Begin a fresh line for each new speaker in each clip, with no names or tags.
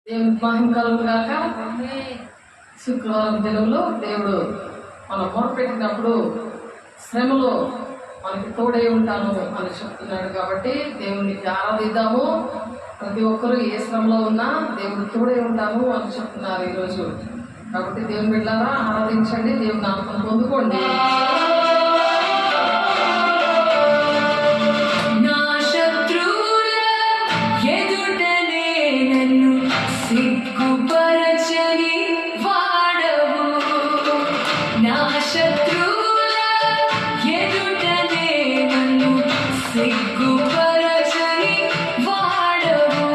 దేవుని మహిమ కలుగు గాక. శుక్రవారం దినంలో దేవుడు మనం మొరపెట్టినప్పుడు శ్రమలో మనకి తోడై ఉంటాను అని చెప్తున్నాడు. కాబట్టి దేవునికి ఆరాధిద్దాము. ప్రతి ఒక్కరూ ఏ శ్రమలో ఉన్నా దేవుడు తోడై ఉంటాను అని చెప్తున్నారు ఈరోజు. కాబట్టి దేవుని బిడ్డలారా ఆరాధించండి, దేవుని నామం పొందుకోండి.
సిగ్గుపరచని వాడవు, నా శత్రువుల ఎదుటనే నన్ను సిగ్గుపరచని వాడవు,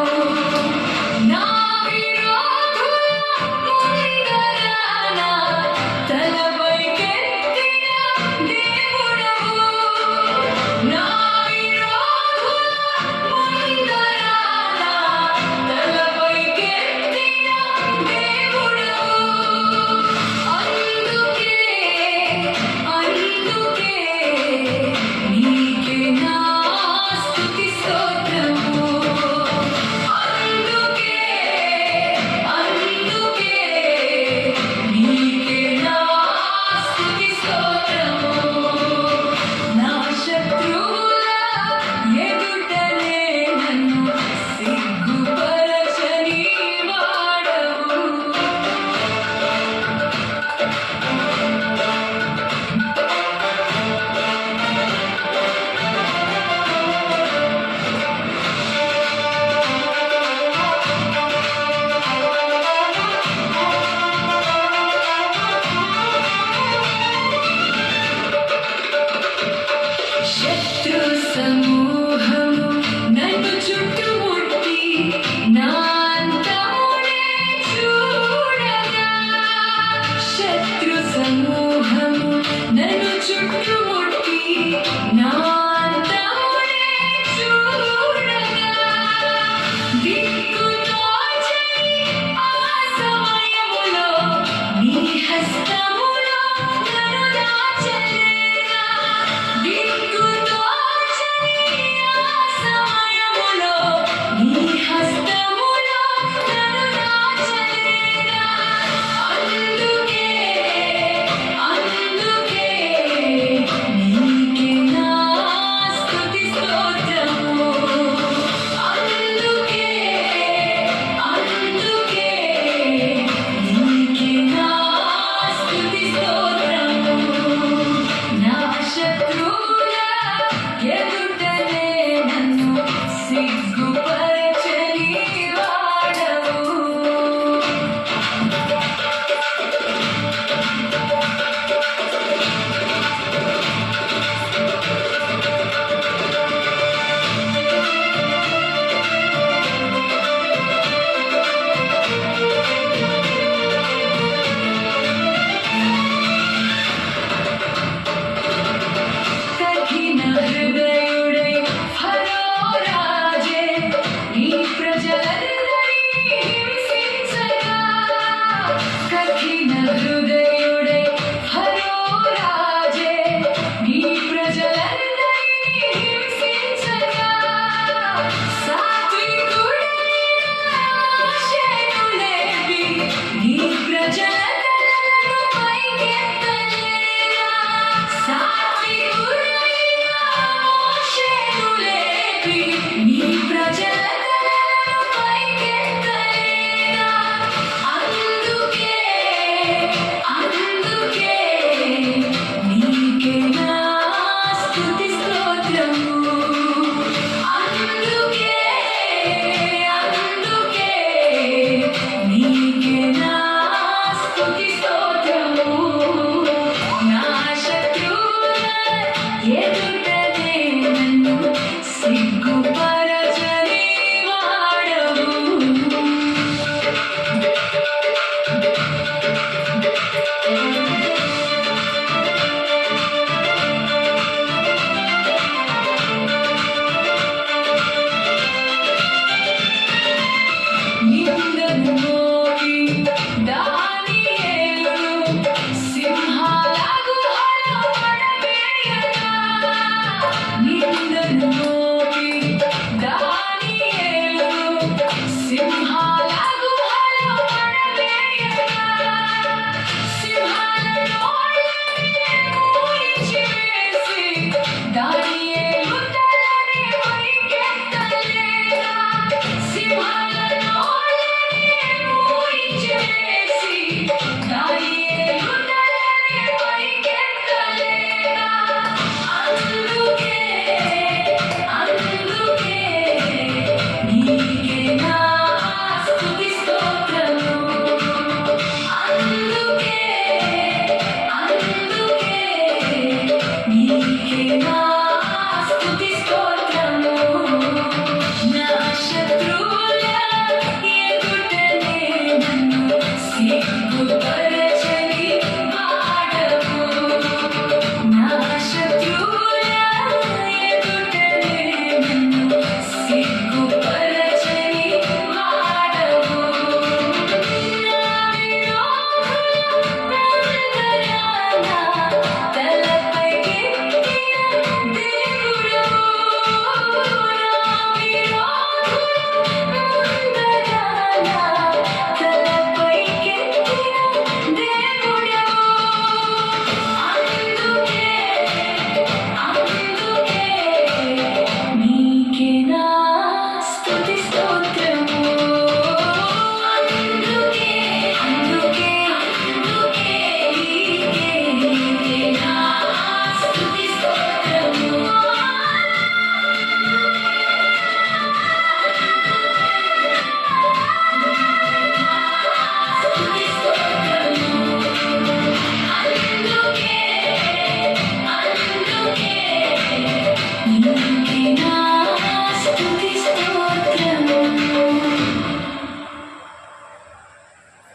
నా విరోధుల ముందర తలపైకెత్తిన దేవుడవు, నా విరోధుల ముందర తలపైకెత్తిన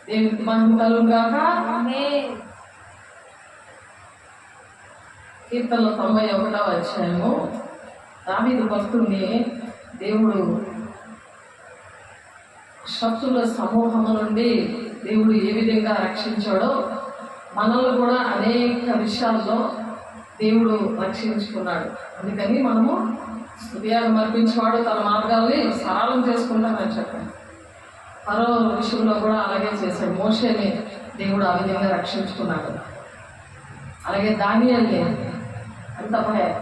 దేవునికి మహిమ కలుగును గాక. కీర్తనలో 91వ అధ్యాయము. దావీదు భక్తుడిని దేవుడు శత్రుల సమూహము నుండి దేవుడు ఏ విధంగా రక్షించాడో మనల్ని కూడా అనేక విషయాల్లో దేవుడు రక్షించుకున్నాడు. అందుకని మనము స్తుతియాగం అర్పించేవాడు తన మార్గాల్ని సరళం చేసుకుంటామని చెప్పాడు. మరో విషయంలో కూడా అలాగే చేశాడు. మోషేని దేవుడు ఆ విధంగా రక్షించుకున్నాడు. అలాగే దానియేలుని అంత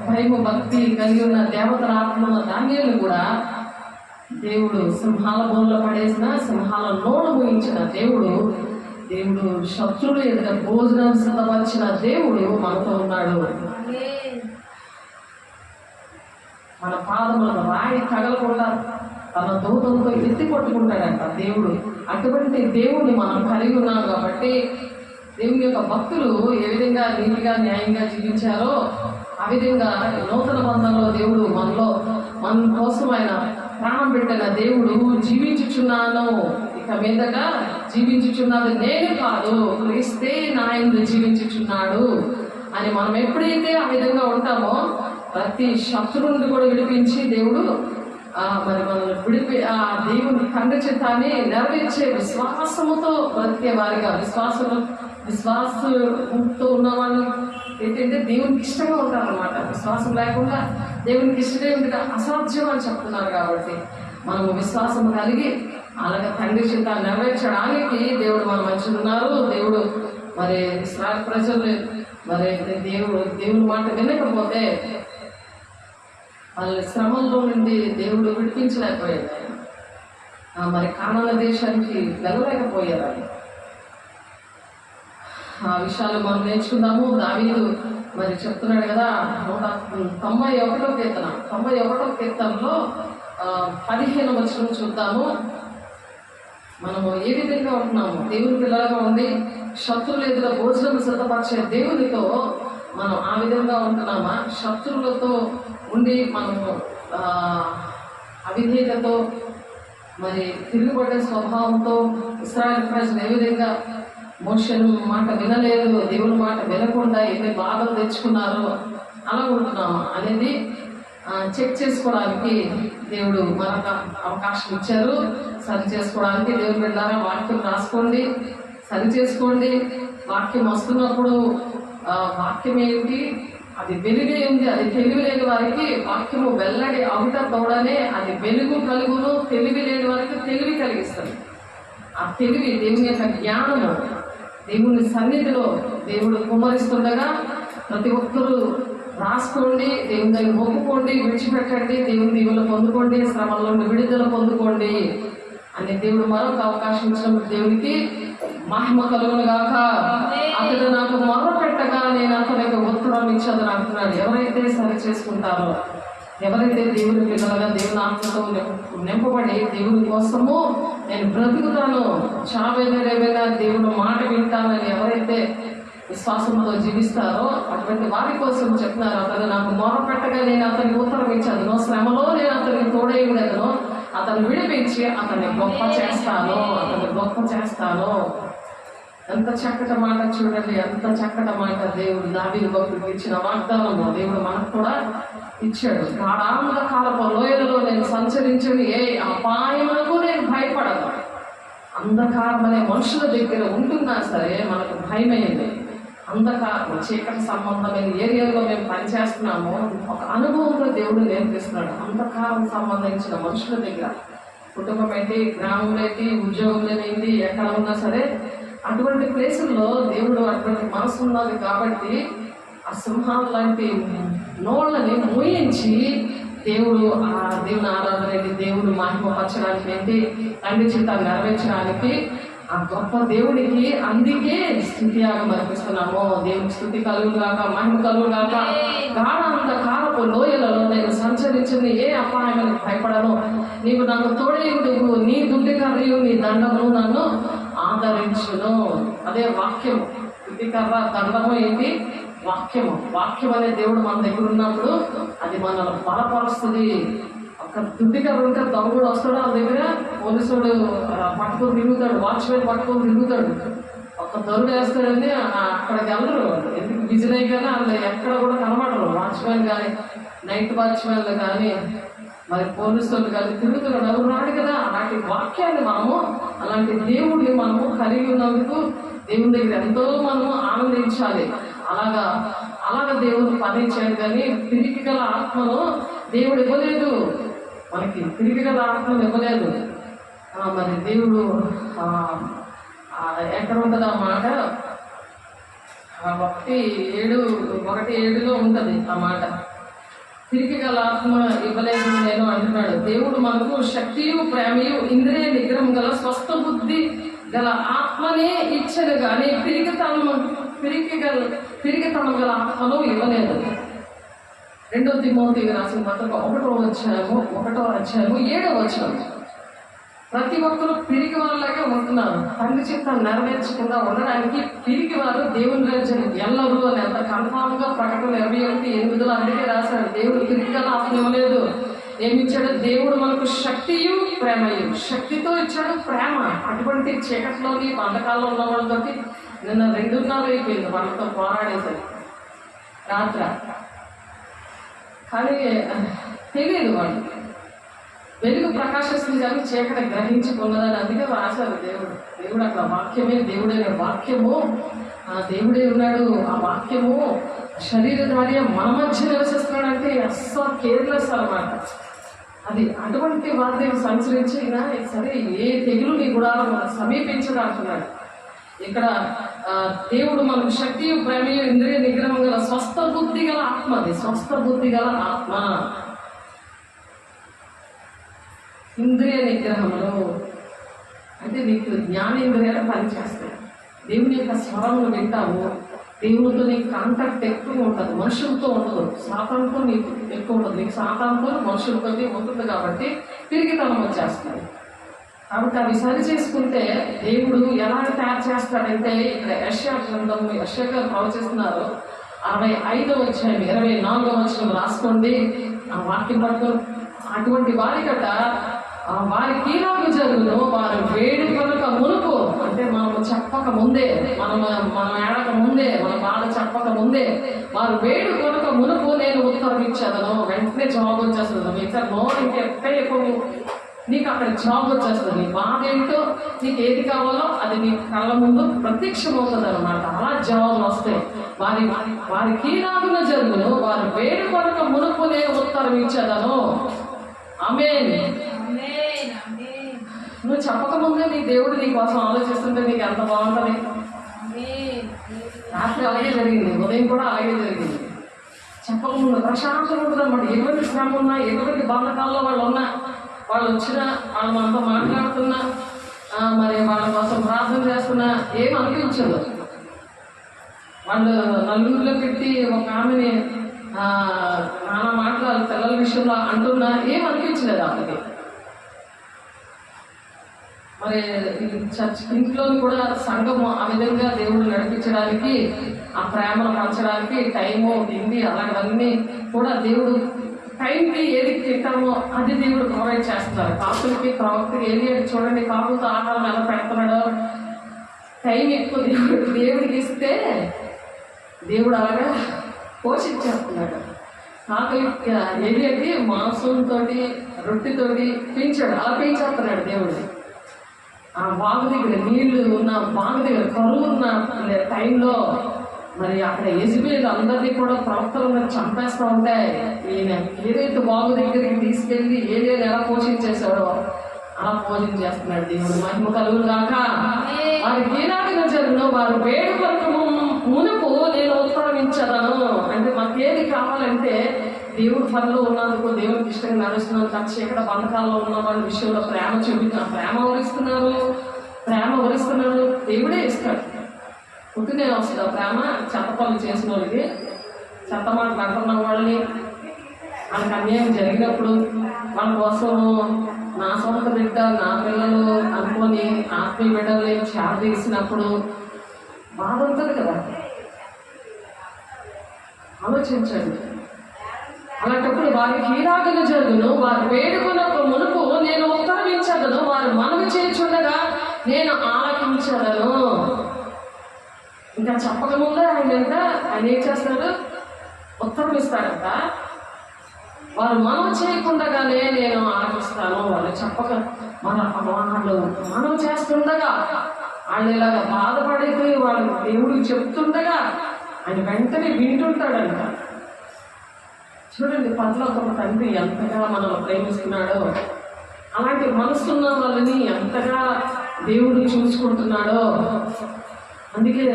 భయము భక్తి కలిగి ఉన్న దేవతల ఆత్మ ఉన్న దానియేలుని కూడా దేవుడు సింహాల బోన్లో పడేసిన, సింహాల నోడు ముయించిన దేవుడు శత్రువులు ఎదుట భోజనం సిద్ధపరిచిన దేవుడు మనతో ఉన్నాడు. మన పాదములను రాయి తగలకుండా తన దూతంతో ఎత్తి కొట్టుకుంటాడంట దేవుడు. అటువంటి దేవుడిని మనం కలిగి ఉన్నాం కాబట్టి దేవుని యొక్క భక్తులు ఏ విధంగా నీతిగా న్యాయంగా జీవించారో ఆ విధంగా నూతన బంధంలో దేవుడు మన కోసం ఆయన ప్రాణం పెట్టిన దేవుడు జీవించుచున్నాను, ఇక మీదట జీవించుచున్నది నేను కాదు, క్రీస్తే నా యందు జీవించుచున్నాడు అని మనం ఎప్పుడైతే ఆ విధంగా ఉంటామో ప్రతి శత్రువుని కూడా విడిపించి దేవుడు మరి మనల్ని ఆ దేవుని తండ్రి చిత్తాన్ని నెరవేర్చే విశ్వాసముతో బ్రతికే వారిగా, విశ్వాసంతో ఉన్నవాళ్ళు ఏంటంటే దేవునికి ఇష్టంగా ఉంటారన్నమాట. విశ్వాసం లేకుండా దేవునికి ఇష్టమే ఉంది అసాధ్యం అని చెప్తున్నారు. కాబట్టి మనము విశ్వాసం కలిగి అలాగే తండ్రి చిత్తాన్ని నెరవేర్చడానికి దేవుడు మన మంచిగా ఉన్నారు. దేవుడు మరి ఇశ్రాయేలు ప్రజలు మరి దేవుని మాట వినకపోతే వాళ్ళ శ్రమంలో నుండి దేవుడు విడిపించలేకపోయాడు. మరి కానాన దేశానికి వెళ్ళలేకపోయారు. ఆయన ఆ విషయాలు మనం నేర్చుకుందాము. దావీదు మరి చెప్తున్నాడు కదా 91వ కీర్తనలో 15వ వచనం చూద్దాము. మనము ఏ విధంగా ఉంటున్నాము, దేవుని పిల్లలుగా ఉండి శత్రువులు ఎదుట భోజనం సిద్ధపరిచే దేవునితో మనం ఆ విధంగా ఉంటున్నామా? శత్రువులతో ఉండి మనము అవిధేయతతో మరి తిరుగుబడే స్వభావంతో ఇశ్రాయేలు ప్రజలు ఏ విధంగా మోషే మాట వినలేదు, దేవుని మాట వినకుండా ఎన్ని బాధలు తెచ్చుకున్నారో అలా ఉంటున్నామా అనేది చెక్ చేసుకోవడానికి దేవుడు మనకు అవకాశం ఇచ్చారు. సరి చేసుకోవడానికి దేవుడు వెళ్ళారా వాక్యం రాసుకోండి, సరి చేసుకోండి. వాక్యం వస్తున్నప్పుడు వాక్యం ఏంటి, అది వెలుగే ఉంది, అది తెలివి లేని వారికి వాక్యము వెల్లడి అవుట తోడనే అది వెలుగు కలుగును, తెలివి లేని వారికి తెలివి కలిగిస్తుంది. ఆ తెలివి దేవుని యొక్క జ్ఞానము దేవుని సన్నిధిలో దేవుడు కుమ్మరిస్తుండగా ప్రతి ఒక్కరూ రాసుకోండి, దేవుని దగ్గర మొక్కుకోండి, విడిచిపెట్టండి, దేవుని దీవులు పొందుకోండి, శ్రమల్లో విడుదల పొందుకోండి అని దేవుడు మరొక అవకాశం ఇచ్చినప్పుడు దేవునికి మహిమ కలుగును గాక. అతడు నాకు మొదలు పెట్టగా నేను అతనికి ఉత్తరం ఇచ్చేదని అంటున్నాడు. ఎవరైతే సరి చేసుకుంటారో, ఎవరైతే దేవుని పిల్లలుగా దేవుని ఆత్మతో నింపబడి దేవుని కోసము నేను బ్రతుకుతాను, చావేదరేవేగా దేవుని మాట వింటానని ఎవరైతే విశ్వాసంతో జీవిస్తారో అటువంటి వారి కోసం చెప్తున్నారు. అతను నాకు మొరపెట్టగా నేను అతనికి ఉత్తరం ఇచ్చాను, శ్రమలో నేను అతనికి తోడై ఉండేదను, అతను విడిపించి అతన్ని గొప్ప చేస్తాను. ఎంత చక్కటి మాట చూడండి, ఎంత చక్కటి మాట దేవుడు దావీదు భక్తుడికి ఇచ్చిన వాగ్దానము దేవుడు మనకు కూడా ఇచ్చాడు. గాఢాంధకారపు లోయలలో నేను సంచరించని ఏ అపాయములకు నేను భయపడను. అంధకారం అనే మనుషుల దగ్గర ఉంటున్నా సరే మనకు భయమైంది. అంధకారం చీకటి సంబంధమైన ఏరియాలో మేము పనిచేస్తున్నాము, ఒక అనుభవంలో దేవుడు నేర్పిస్తున్నాడు. అంధకారం సంబంధించిన మనుషుల దగ్గర కుటుంబం ఏంటి, గ్రామం ఏంటి, ఉద్యోగం ఏంటి, ఎక్కడ ఉన్నా సరే అటువంటి ప్లేసుల్లో దేవుడు అటువంటి మనసు ఉన్నది కాబట్టి ఆ సింహాల లాంటి నోళ్ళని మూయించి దేవుడు ఆ దేవుని ఆరాధన ఏంటి, దేవుడు మహిమపరచడానికి ఏంటి, తండ్రి చిత్తాన్ని నెరవేర్చడానికి ఆ గొప్ప దేవుడికి అందుకే స్తుతియాగం అర్పిస్తున్నాము. దేవుని స్తుతి కలుగుగాక, మహిమ కలుగుగాక. గాఢాంధకారపు లోయలలో నేను సంచరించింది ఏ అపాయమని భయపడను. నీవు నాకు తోడేయుడు, నీ దుడ్డి కర్రయు నీ దండము నన్ను ఆదరించును. అదే వాక్యము. దుడ్డి కర్ర దండము ఏంటి? వాక్యం అనే దేవుడు మన దగ్గర ఉన్నప్పుడు అది మనల్ని బలపరుస్తుంది. అక్కడ దుడ్డికర్ర ఉంటే దొంగ కూడా వస్తాడు వాళ్ళ దగ్గర, పోలీసుడు పట్టుకొని తిరుగుతాడు, వాచ్మెన్ పట్టుకొని తిరుగుతాడు. ఒక్క దొరుకు వేస్తాడని అక్కడికి వెళ్ళరు, ఎందుకు బిజీ కానీ వాళ్ళు ఎక్కడ కూడా కనబడరు. వాచ్మెన్ కానీ, నైట్ వాచ్మెన్లు కానీ, మరి పోలీసులు కానీ తిరుగుతున్నాడు, ఎవరు రాడు కదా. అలాంటి వాక్యాన్ని మనము, అలాంటి దేవుడిని మనము కలిగి ఉన్నందుకు దేవుని దగ్గర ఎంతో మనము ఆనందించాలి. అలాగా దేవుడు పని చేయడు. కానీ పిరికి గల ఆత్మను దేవుడు ఇవ్వలేదు మనకి, పిరికి గల ఆత్మను ఇవ్వలేదు. మరి దేవుడు ఎక్కడ ఉంటుంది ఆ మాట? 1:7 ఉంటుంది ఆ మాట. తిరిగి గల ఆత్మ ఇవ్వలేదు నేను అంటున్నాడు. దేవుడు మనకు శక్తియు ప్రేమయు ఇంద్రియ నిగ్రహం గల స్వస్థ బుద్ధి గల ఆత్మనే ఇచ్చను కానీ పిరిగితనం గల ఆత్మను ఇవ్వలేదు. 2 తిమోతికి రాసిన పత్రిక 1వ అధ్యాయము 7వ వచనం. ప్రతి ఒక్కరూ పిరికి వాళ్ళలాగే ఉంటున్నారు. తండ్రి చిత్తాన్ని నెరవేర్చకుండా ఉండడానికి పిరికి వారు దేవుని రాజ్యం ఎల్లరు అని ఎంత కన్ఫామ్ గా ప్రకటన 21:8 అందుకే రాశాడు. దేవుడు పిరికి గల ఆత్మ ఇవ్వలేదు. ఏమిచ్చాడు? దేవుడు మనకు శక్తియు ప్రేమయు, శక్తితో ఇచ్చాడు ప్రేమ. అటువంటి చీకట్లోని బంధకాల్లో ఉన్న వాళ్ళతోటి నిన్న 2:30 అయిపోయింది వాళ్ళతో పోరాడేసరి రాత్ర. కానీ తెలియదు వాళ్ళు, వెలుగు ప్రకాశిస్తుంది కానీ చీకటి గ్రహించుకున్నదని అందుకే రాశారు. దేవుడు అక్కడ వాక్యమే దేవుడైన వాక్యము, ఆ దేవుడే ఉన్నాడు. ఆ వాక్యము శరీరధారి మన మధ్య నివసిస్తున్నాడంటే అస్సలు కేర్లెస్ అన్నమాట. అది అటువంటి వాద్యం సంచరించినా సరే ఏ తెగులు నీ కూడా సమీపించడం అంటున్నాడు. ఇక్కడ దేవుడు మనకు శక్తి ప్రేమయు ఇంద్రియ నిగ్రహం గల స్వస్థ బుద్ధి గల ఆత్మ. అది స్వస్థ బుద్ధి గల ఆత్మ. ఇంద్రియ నిగ్రహంలో అంటే నీకు జ్ఞానేంద్రియాలు పనిచేస్తాయి. దేవుని యొక్క స్వరములు వింటాము. దేవునితో నీకు కాంటాక్ట్ ఎక్కువ ఉంటుంది, మనుషులతో ఉండదు. సాతానుతో నీకు ఎక్కువ ఉంటుంది. నీకు సాతానుతో మనుషులతో ఉంటుంది కాబట్టి పిరిగితనం వచ్చేస్తుంది. కాబట్టి అవి సరి చేసుకుంటే దేవుడు ఎలా తయారు చేస్తాడంటే, ఇక్కడ యెషయా గ్రంథం, యెషయా గారు ప్రవచిస్తున్నారు 65వ అధ్యాయం 24వ వచనం రాసుకోండి. ఆ వాక్యం పట్టుకొని అటువంటి వారికట వారికి ఈనాడు జరుగును, వారు వేడి కనుక మునుపు అంటే మనం చెప్పక ముందే, మనం ఏడక ముందే, మన బాధ చెప్పక ముందే వారు వేడి కనుక మునుపు నేను ఉత్తరం ఇచ్చేదను. వెంటనే జాబ్ వచ్చేస్తుంది. ఇంకా ఇంకెక్కడ ఎక్కువ నీకు అక్కడ జాబ్ వచ్చేస్తుంది. నీ బాధ ఏంటో, నీకు ఏది కావాలో అది నీ కళ్ళ ముందు ప్రత్యక్షమవుతుంది అనమాట. అలా జాబులు వస్తాయి. వారికి ఈనాడున జరుగును, వారు వేడి కనుక మునుపు నేను ఉత్తరం ఇచ్చేదను. ఆమేన్. నువ్వు చెప్పకముందే నీ దేవుడు నీ కోసం ఆలోచిస్తుంటే నీకు ఎంత బాగుంటుంది. రాత్రి అలాగే జరిగింది, ఉదయం కూడా అలాగే జరిగింది. చెప్పకముందు ప్రశాంతంగా ఉంటుంది అన్నమాట. ఎటువంటి శ్రమ ఉన్నా, ఎటువంటి బంధకాల్లో వాళ్ళు ఉన్నా, వాళ్ళు వచ్చినా, వాళ్ళు మనతో మాట్లాడుతున్నా, మరి వాళ్ళ కోసం ప్రార్థన చేస్తున్నా ఏం అనిపించదు. వాళ్ళు నలుగురిలో పెట్టి ఒక ఆమెని నానా మాట్లాడాలి పిల్లల విషయంలో అంటున్నా ఏం అనిపించలేదు ఆమెకి. మరి చర్చ్ ఇంట్లో కూడా సంఘము ఆ విధంగా దేవుడు నడిపించడానికి, ఆ ప్రేమను పంచడానికి టైము, తిండి అలాంటివన్నీ కూడా దేవుడు టైంకి ఏది తింటామో అది దేవుడు ప్రొవైడ్ చేస్తారు. కాకులకి ప్రవక్తకి ఏది చూడండి, కాకులతో ఆహారం ఎలా పెడుతున్నాడో. టైం ఎక్కువ దేవుడికి ఇస్తే దేవుడు అలాగా పోషించేస్తున్నాడు. కాకులకి ఏది మాంసంతో రొట్టెతోటి పెంచాడు, అలా పెంచేస్తున్నాడు దేవుడు. ఆ బాగు దగ్గర నీళ్లు ఉన్న బాగు దగ్గర కరువు ఉన్న టైంలో మరి అక్కడ యెజబెలు అందరినీ కూడా ప్రవక్తలందరూ చంపేస్తూ ఉంటాయి. ఈయన ఏదైతే బాగు దగ్గరికి తీసుకెళ్ళి ఏదైనా ఎలా పోషించేశాడో అలా పోషించేస్తున్నాడు దేవుడు. మహిమ కలుగును గాక. వారికి ఈనాడుగా జరుగును, వారు వేడి కొరకు మునుపు నేను ఉత్తరం ఇచ్చదను. అంటే మాకేది కావాలంటే దేవుడు పనిలో ఉన్నందుకు, దేవుడికి ఇష్టంగా నడుస్తున్నందుకు, చీకటి బంధకాల్లో ఉన్న వాళ్ళ విషయంలో ప్రేమ వరిస్తున్నాను దేవుడే ఇస్తాడు. పుట్టినే వస్తుంది ఆ ప్రేమ. చెత్త పనులు చేసిన వాళ్ళకి, చెత్త మాటలు అంటున్న వాళ్ళని, వాళ్ళకి అన్యాయం జరిగినప్పుడు వాళ్ళ కోసం నా సొంత బిడ్డ, నా పిల్లలు అనుకొని ఆత్మీయ బిడ్డల్ని చేరదీసినప్పుడు బాధ ఉంటుంది కదా. ఆలోచించండి. అలాంటప్పుడు వారికి ఇలాగన జరుగును, వారు వేడుకున్న మునుపు నేను ఉత్తరమించదను, వారు మనవి చేయుచుండగా నేను ఆలకించదను. ఇంకా చెప్పకముందే ఆయన ఏం చేస్తాడు? ఉత్తరం ఇస్తాడంట. వారు మనవి చేయకుండగానే నేను ఆలకిస్తాను. వాళ్ళు చెప్పక వాళ్ళు మనవి చేస్తుండగా, వాళ్ళు ఇలాగ బాధపడిపోయి వాళ్ళు దేవుడికి చెప్తుండగా ఆయన వెంటనే వింటుంటాడంట. చూడండి, పరలోకపు తండ్రి ఎంతగా మనల్ని ప్రేమిస్తున్నాడో, అలాంటి మనసున్న వాళ్ళని ఎంతగా దేవుడు చూసుకుంటున్నాడో. అందుకే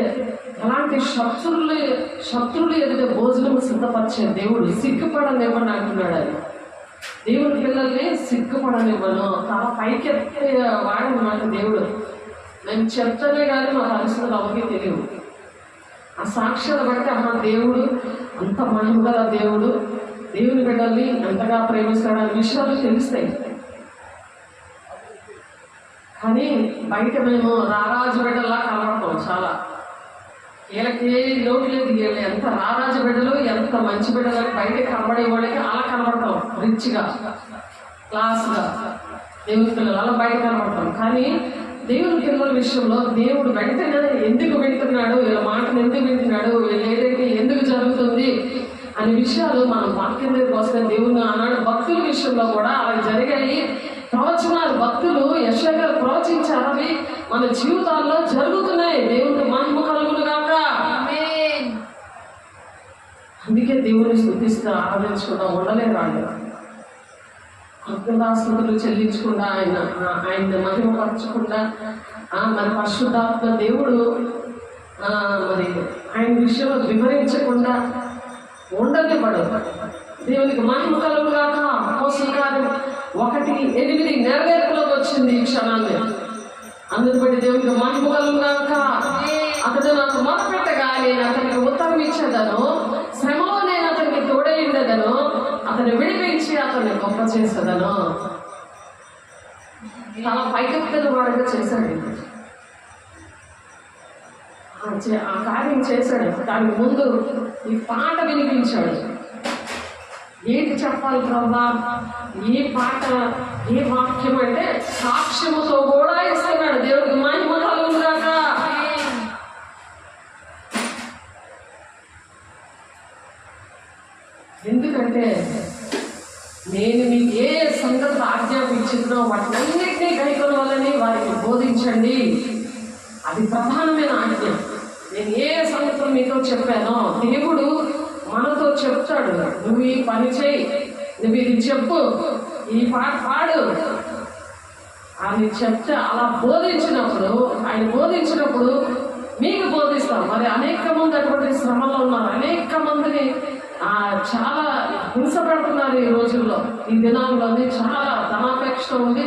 ఎలాంటి శత్రువులు ఎదుట భోజనం సిద్ధపరిచే దేవుడు సిగ్గుపడనివ్వని అంటున్నాడు. ఆయన దేవుడి పిల్లల్ని సిగ్గుపడనివ్వను, తల పైకెత్తే వాడనమాట దేవుడు. నేను చెప్తానే కానీ మా పరిస్థితులు అవన్నీ తెలియవు. ఆ సాక్ష్యాలు బట్టి అమ్మ దేవుడు అంత మహిమగల దేవుడు, దేవుని బిడ్డల్ని ఎంతగా ప్రేమిస్తాడనే విషయాలు తెలుస్తాయి. కానీ బయట మేము రారాజు బిడ్డలా కనబడతాం. చాలా వీళ్ళకి లోటు లేదు, వీళ్ళు ఎంత రారాజు బిడ్డలు, ఎంత మంచి బిడ్డలు బయట కనబడే వాళ్ళకి అలా కనబడతాం. రిచ్గా, క్లాస్గా దేవుని పిల్లలు అలా బయట కనబడతాం. కానీ దేవుని పిల్లల విషయంలో దేవుడు వెంటనే ఎందుకు వింటున్నాడు, వీళ్ళ మాటను ఎందుకు వింటున్నాడు, వీళ్ళు ఏదైతే ఎందుకు జరుగుతుంది అనే విషయాలు మనం వాక్యం దగ్గరికి వస్తే దేవుని ఆనాడు భక్తుల విషయంలో కూడా అవి జరిగాయి. ప్రవచనాలు భక్తులు యెషయా గారు ప్రవచించారు, అవి మన జీవితాల్లో జరుగుతున్నాయి. దేవునికి మహిమ కలుగును గాక. అందుకే దేవుని స్తుతిస్తూ ఆరాధించుకుంటా ఉండలేరు వాళ్ళు. కృతజ్ఞతాస్తుతులు చెల్లించకుండా ఆయన మహిమపరచకుండా మరి పరిశుద్ధాత్మ దేవుడు మరి ఆయన విషయంలో వివరించకుండా ఉండనివ్వడు. దేవునికి మహిమ కలుగుగాక. అపోస్తలుల కార్యం 1:8 నెరవేర్పులోకి వచ్చింది ఈ క్షణాన్ని. అందుని బట్టి దేవునికి మహిమ కలుగుగాక. అతడు నాకు మొదపెట్టగా నేను అతనికి ఉత్తరం ఇచ్చేదను, శ్రమలో నేను అతనికి తోడై ఉండేదను, అతను విడిపించి అతన్ని గొప్ప చేసేదను. చాలా పైకెత్తిన వాడుగా చేశాడు. ఆ కార్యం చేశాడు. దానికి ముందు ఈ పాట వినిపించాడు. ఏంటి చెప్పాలి ప్రభా, ఏ పాట, ఏ వాక్యం అంటే సాక్ష్యముతో కూడా ఇస్తున్నాడు. దేవుడికి మహిమ కలుగుగాక. ఎందుకంటే నేను మీకు ఏ సంగతి ఆజ్ఞాపించిందో వాటినన్నింటినీ గైకొనవాలని వారికి బోధించండి. అది ప్రధానమైన ఆజ్ఞ. నేను ఏ సంగతులు మీతో చెప్పానో దేవుడు మనతో చెప్తాడు. నువ్వు ఈ పని చేయి, నువ్వు ఇది చెప్పు, ఈ పాట పాడు అని చెప్తే అలా ఆయన బోధించినప్పుడు మీకు బోధిస్తాం. మరి అనేక మంది అటువంటి శ్రమలో ఉన్నారు. అనేక మందిని చాలా హింసపడుతున్నారు ఈ రోజుల్లో. ఈ దినాల్లోని చాలా ధనాపేక్ష ఉంది.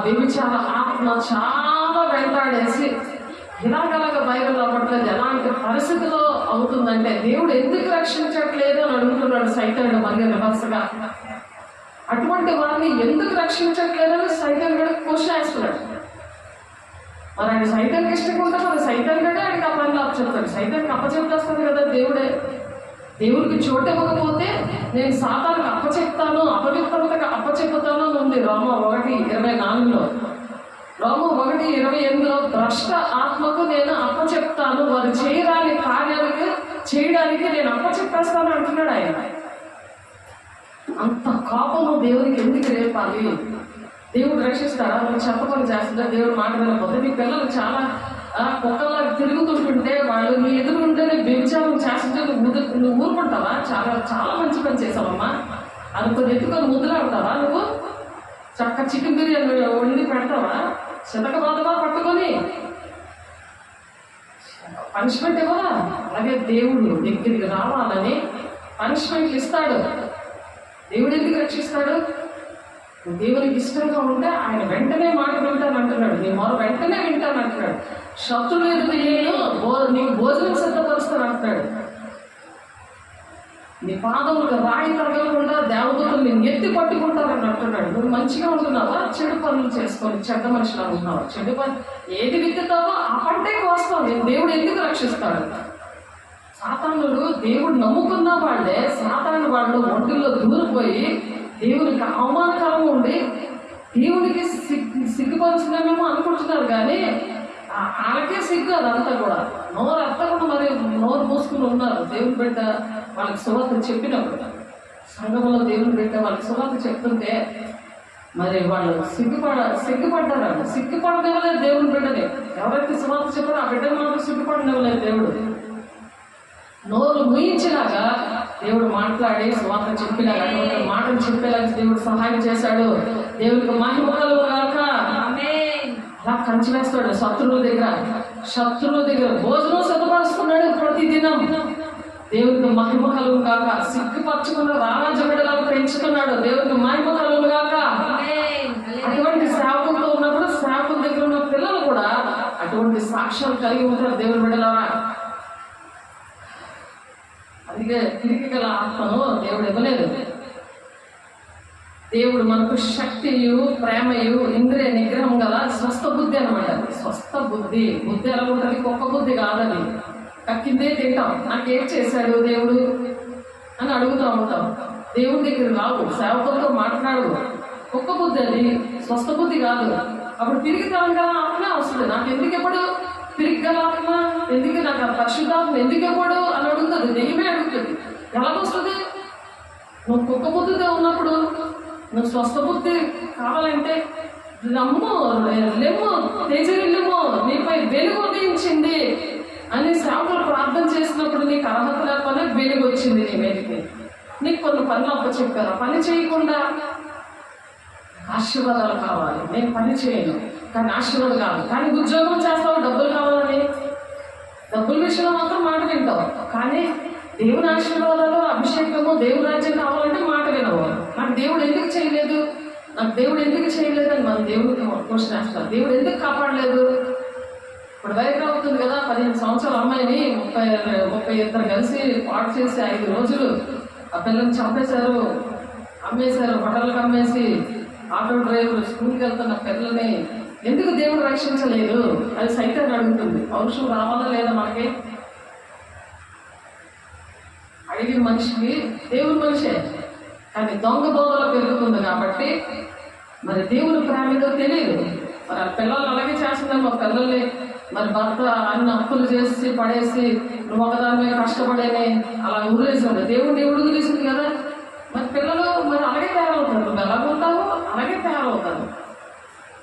వ్యభిచార ఆత్మ చాలా వెంటాడేసి ఇలాగలాగా బైబిల్ అవ్వట్లేదు. ఎలాంటి పరిస్థితిలో అవుతుందంటే దేవుడు ఎందుకు రక్షించట్లేదు అని అడుగుతున్నాడు సైతానుడు మరి రివర్స్గా. అటువంటి వారిని ఎందుకు రక్షించట్లేదని సైతానుడు క్వశ్చన్ వేస్తున్నాడు. మరి ఆయన సైతానికి ఇష్టం ఉంటే మరి సైతానుడే ఆయనకి ఆ పనులు అప్పచెప్తాడు. సైతానికి అప్పచెప్పేస్తుంది కదా దేవుడే. దేవుడికి చోటు ఇవ్వకపోతే నేను సాతానికి అప్పచెప్తాను, అపవిత్రతకు అప్పచెప్పుతాను అని ఉంది రోమ 1:24. రోమ 1:28 భ్రష్ట ఆత్మకు నేను అప్పచెప్తాను, వారు చేయరాని కార్యాలకు చేయడానికి నేను అప్పచెప్పేస్తాను అంటున్నాడు ఆయన. అంత కోపము దేవుడికి ఎందుకు రేపాలి? దేవుడు రక్షిస్తాడా? నువ్వు చెప్పకుండా చేస్తుంటే దేవుడు మాట వినకపోతే నీ పిల్లలు చాలా కుక్కలా తిరుగుతుంటుంటే వాళ్ళు నీ ఎదురుంటే నీ వ్యభిచారం చేస్తుంటే నువ్వు ఊరుకుంటావా? చాలా చాలా మంచి పని చేసావమ్మా అది కొన్ని ఎత్తుకొని ముద్దులాడతావా? నువ్వు చక్క చికెన్ బిర్యానీ వండి పెడతావా? శతకబాదవా పట్టుకొని పనిష్మెంట్ ఇవ్వరా? అలాగే దేవుడు దగ్గరికి రావాలని పనిష్మెంట్ ఇస్తాడు. దేవుడు ఎందుకు రక్షిస్తాడు? దేవునికి ఇష్టంగా ఉంటే ఆయన వెంటనే మాట వింటాను అంటున్నాడు. నీ మొర వెంటనే వింటాను అంటున్నాడు. శత్రులు ఎదుటి నీకు భోజనం సిద్ధపరుస్తాను అంటున్నాడు. నీ పాదములకు రాయి తగలకుండా దేవదూతలు నేను ఎత్తి పట్టుకుంటానని అంటున్నాడు. నువ్వు మంచిగా ఉంటున్నావా? చెడు పనులు చేసుకొని చెడ్డ మనిషిలా ఉంటున్నావా? చెడు పని ఏది విత్తుతావో ఆ పంటే కోస్తావు. నేను దేవుడు ఎందుకు రక్షిస్తాడు? సాతానుడు దేవుడు నమ్ముకున్న వాళ్ళే సాతాను వాళ్ళు ఒంటిలో దూరిపోయి దేవునికి అవమానకరంగా ఉండి దేవునికి సిగ్గుపరుచున్నామేమో అనుకుంటున్నారు, కానీ వాళ్ళకే సిగ్గు అదంతా కూడా. నోరు ఎత్తకుండా మరి నోరు మూసుకుని ఉన్నారు. దేవుని బిడ్డ వాళ్ళకి సువార్త చెప్పినప్పుడు, సంఘంలో దేవుని బిడ్డ వాళ్ళకి సువార్త చెప్తుంటే మరి వాళ్ళు సిగ్గుపడ్డారు. సిగ్గుపడనివ్వలేదు దేవుని బిడ్డని. ఎవరైతే సువార్త చెప్పారో ఆ బిడ్డని మాత్రం సిగ్గుపడనివ్వలేదు దేవుడు. నోరు ముయించేలాగా దేవుడు మాట్లాడి సువార్త చెప్పేలాగా, అటువంటి మాటలు చెప్పేలాగా దేవుడు సహాయం చేశాడు. దేవుడికి మహిమ కలుగుగాక. అలా కంచి వేస్తాడు శత్రువుల దగ్గర భోజనం సిద్ధపరుస్తున్నాడు ప్రతిదినం. దేవుడికి మహిమ కలుగు కాక. సిగ్గుపరచుకున్న రారాజ బిడ్డలకు పెంచుతున్నాడు. దేవుడికి మహిమ కలుగు కాక. అటువంటి సేవకులతో ఉన్నప్పుడు సేవకుల దగ్గర ఉన్న పిల్లలు కూడా అటువంటి సాక్ష్యాలు కలిగి ఉంటారు దేవుని బిడ్డలారా. అందుకే తిరిగి గల ఆత్మను దేవుడు ఇవ్వలేదు. దేవుడు మనకు శక్తియు ప్రేమయు ఇంద్రియ నిగ్రహం గల స్వస్థ బుద్ధి అనమాట. స్వస్థ బుద్ధి ఎలా ఉంటుంది? గొప్ప బుద్ధి కాదని. కక్కిందే తింటాం. నాకేం చేశాడు దేవుడు అని అడుగుతూ ఉంటాం. దేవుడి దగ్గర రావు, సేవకులతో మాట్లాడు. గొప్ప బుద్ధి అది, స్వస్థ బుద్ధి కాదు. అప్పుడు తిరిగి తరం గల ఆత్మ వస్తుంది. నాకు ఎందుకు ఎప్పుడు తిరిగి గల ఆత్మ, ఎందుకు నాకు పరిశుద్ధాత్మ ఎందుకు ఎప్పుడు అని అడుగుతుంది. దెయ్యమే అడుగుతుంది. ఎలాగొస్తుంది? నువ్వు కుక్క బుద్ధితో ఉన్నప్పుడు నువ్వు స్వస్థ బుద్ధి కావాలంటే నమ్ము, లెమ్ము, తేజరిల్లేమో, నీపై వెలుగు ఉదయించింది అని సేవకులు ప్రార్థన చేసినప్పుడు నీకు అర్హత లేకపోతే వెలుగు వచ్చింది నీ మీదకి. నీకు కొన్ని పనులు అప్పచెప్పారు. పని చేయకుండా ఆశీర్వాదాలు కావాలి. నేను పని చేయను కానీ ఆశీర్వాదం కావాలి. కానీ ఉద్యోగం చేస్తావు డబ్బులు కావాలని, డబ్బుల విషయంలో మాత్రం మాట వింటావు. కానీ దేవుని ఆశీర్వాదాలు, అభిషేకము, దేవుని రాజ్యం కావాలంటే మాట వినవు. నాకు దేవుడు ఎందుకు చేయలేదు అని మన దేవుడికి క్వశ్చన్ వేస్తారు. దేవుడు ఎందుకు కాపాడలేదు? ఇప్పుడు వైర్ అవుతుంది కదా, 15 సంవత్సరాల అమ్మాయిని 32 కలిసి పాటు చేసి 5 రోజులు ఆ పిల్లల్ని చంపేశారు, అమ్మేశారు, హోటళ్ళకి అమ్మేసి ఆటో డ్రైవర్ స్కూల్కి వెళ్తున్న పిల్లల్ని ఎందుకు దేవుడు రక్షించలేదు? అది సైతాన్ని అడుగుతుంది. పౌరుషం రావాలా లేదా మనకి? అడిగిన మనిషికి దేవుని మనిషే, కానీ దొంగ బోధలో పెరుగుతుంది కాబట్టి మరి దేవుని ప్రేమతో తెలియదు. మరి ఆ పిల్లలు అలాగే చేస్తున్నాము. పిల్లల్ని మరి భర్త అన్ని అప్పులు చేసి పడేసి నువ్వు ఒకదాని మీద కష్టపడేని అలా వదిలేసాడు. దేవుడు వదిలేసింది కదా. మరి పిల్లలు మరి అలాగే తయారవుతారు. నువ్వు ఎలాగుంటావు అలాగే తయారవుతారు.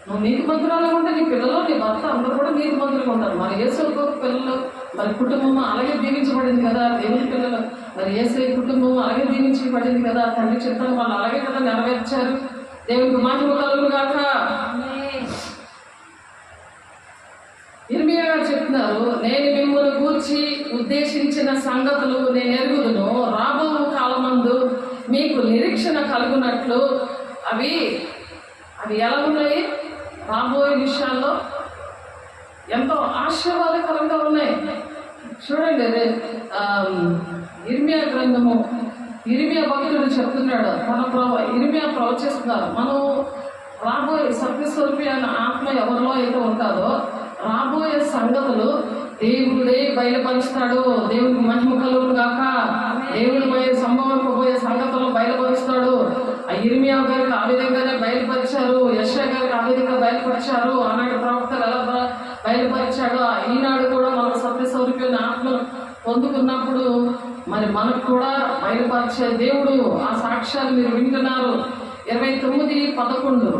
నువ్వు నీతి మంత్రాలు ఉంటే నీ పిల్లలు, నీ భర్త అందరూ కూడా నీతి మంత్రులుగా ఉంటారు. మరి యేసు పిల్లలు మరి కుటుంబం అలాగే దీవించబడింది కదా. దేవుని పిల్లలు మరి యేసు కుటుంబం అలాగే దీవించబడింది కదా. తండ్రి చిత్తం వాళ్ళు అలాగే కదా నెరవేర్చారు. దేవునికి మహిమ కలుగును గాక. ఇర్మియా గారు చెప్తున్నారు, నేను మిమ్మల్ని గూర్చి ఉద్దేశించిన సంగతులు నేను ఎరుగుదును, రాబో కాలమందు మీకు నిరీక్షణ కలుగునట్లు. అవి ఎలా ఉన్నాయి? రాబోయే విషయాల్లో ఎంతో ఆశీర్వాదకరంగా ఉన్నాయి. చూడండి, ఇర్మియా గ్రంథము, ఇర్మియా భక్తుడు చెప్తున్నాడు, ఇర్మియా ప్రవచిస్తున్నారు. మనం రాబోయే సత్యస్వరూపి అనే ఆత్మ ఎవరిలో అయితే ఉంటుందో రాబోయే సంగతులు దేవుడే బయలుపరుస్తాడు. దేవుడికి మహిమ కలుగును గాక. దేవుడు సంభవింపబోయే సంగతులు బయలుపరుస్తాడు. ఆ ఇర్మియా గారికి ఆ విధంగానే బయలుపరిచారు. యెషయా గారికి ఆ విధంగా బయలుపరిచారు. ఆనాడు ప్రవక్తలు ఎలా బయలుపరిచాడు. ఈనాడు కూడా మన సత్యస్వరూపి అనే ఆత్మను పొందుకున్నప్పుడు మరి మనకు కూడా బయలుపరిచే దేవుడు. ఆ సాక్ష్యాలు మీరు వింటున్నారు. 29:11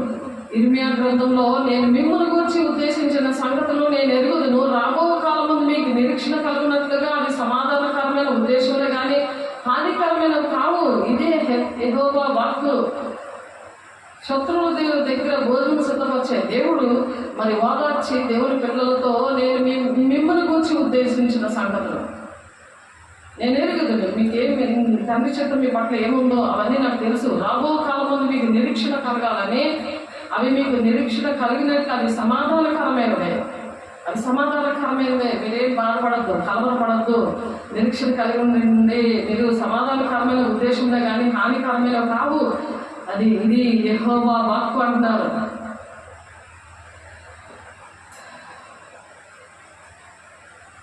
ఇర్మియా గ్రంథంలో, నేను మిమ్మల్ని గురించి ఉద్దేశించిన సంగతులు నేను ఎరుగుదును, రాబో కాలం మీకు నిరీక్షణ కలుగునట్లుగా అది సమాధానకరమైన ఉద్దేశంలో కానీ హానికరమైన కావు. ఇదే యెహోవా వాక్కు. శత్రువుల దేవుడి దగ్గర భోజనం సిద్ధపరిచే దేవుడు మరి ఓదార్చి దేవుని పిల్లలతో, నేను మిమ్మల్ని గురించి ఉద్దేశించిన సంగతులు నేను ఎరుగుదును, మీకేమి తండ్రి చెట్టు మీ పట్ల ఏముందో అవన్నీ నాకు తెలుసు. రాబో కాలం మీకు నిరీక్షణ కలగాలని, అవి మీకు నిరీక్షణ కలిగినట్టు అవి సమాధానకరమైనవే. మీరేం బాధపడద్దు, కలవరపడద్దు. నిరీక్షణ కలిగి ఉండి మీరు సమాధానకరమైన ఉద్దేశంలో కానీ హానికరమైనవి కావు. ఇది యెహోవా వాక్కు అంటున్నారు.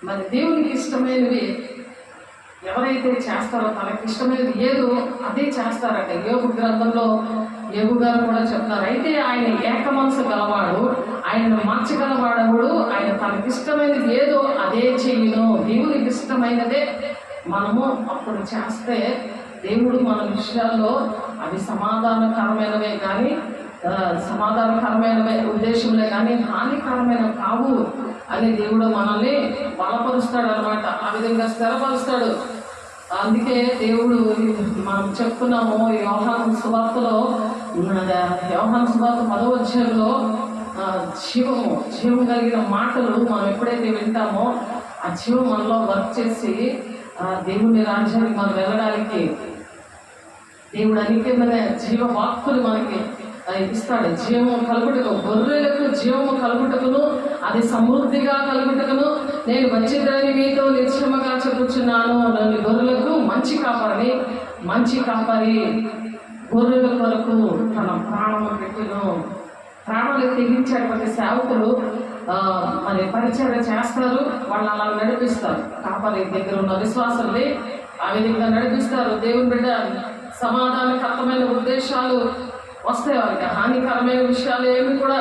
మరి దేవునికి ఇష్టమైనవి ఎవరైతే చేస్తారో తనకి ఇష్టమైనది ఏదో అదే చేస్తారట. యోగు గ్రంథంలో యోగు గారు కూడా చెప్తారు. అయితే ఆయన ఏక మనసు గలవాడు, ఆయనను మార్చగలవాడవుడు, ఆయన తనకిష్టమైనది ఏదో అదే చెయ్యను. దేవునికి ఇష్టమైనదే మనము అప్పుడు చేస్తే దేవుడు మన విషయాల్లో అవి సమాధానకరమైనవే కానీ సమాధానకరమైన ఉద్దేశంలే కానీ హానికరమైన కావు అని దేవుడు మనల్ని బలపరుస్తాడు అనమాట. ఆ విధంగా స్థిరపరుస్తాడు. అందుకే దేవుడు మనం చెప్పుకున్నాము యోహాను సువార్తలో, యోహాను సువార్త 10వ అధ్యాయంలో జీవం కలిగిన మాటలు మనం ఎప్పుడైతే వింటామో ఆ జీవం మనలో వర్క్ చేసి దేవుని రాజ్యానికి మనం వెళ్ళడానికి దేవుడు అనేకమైన జీవ వాక్కులు మనకి ఇస్తాడు. జీవము కలుగుటకు, గొర్రెలకు జీవము కలుగుటకును అది సమృద్ధిగా కలుగుటకును నేను వచ్చిందని మీతో నిశ్చయముగా చెప్పుచున్నాను. నన్ను గొర్రెలకు మంచి కాపరి గొర్రెల కొరకు తన ప్రాణము పెట్టును. ప్రాణాలు తెగించేటువంటి సేవకులు మరి పరిచయం చేస్తారు, వాళ్ళు అలా నడిపిస్తారు. కాపరి దగ్గర ఉన్న విశ్వాసాన్ని ఆ విధంగా నడిపిస్తారు. దేవుని బిడ్డ సమాధానకరమైన ఉద్దేశాలు వస్తాయి, వారికి హానికరమైన విషయాలు ఏమి కూడా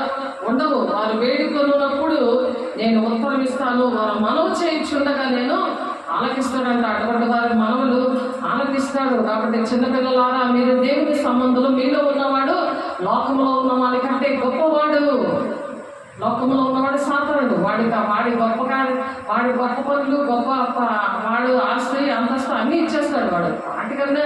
ఉండవు. వారు వేడుకొనున్నప్పుడు నేను ఉత్తరం ఇస్తాను, వారు మనవి చేయించుండగా నేను ఆలకిస్తాడంట. అటువంటి వారి మనవులు ఆలకిస్తాడు. కాబట్టి చిన్నపిల్లలారా, మీరు దేవుని సంబంధులు, మీలో ఉన్నవాడు లోకంలో ఉన్న వాడికంటే గొప్పవాడు. లోకంలో ఉన్నవాడు సాతానుడు. వాడి గొప్ప పనులు, వాడు ఆస్తి అంతస్తు అన్నీ ఇచ్చేస్తాడు. వాటికన్నా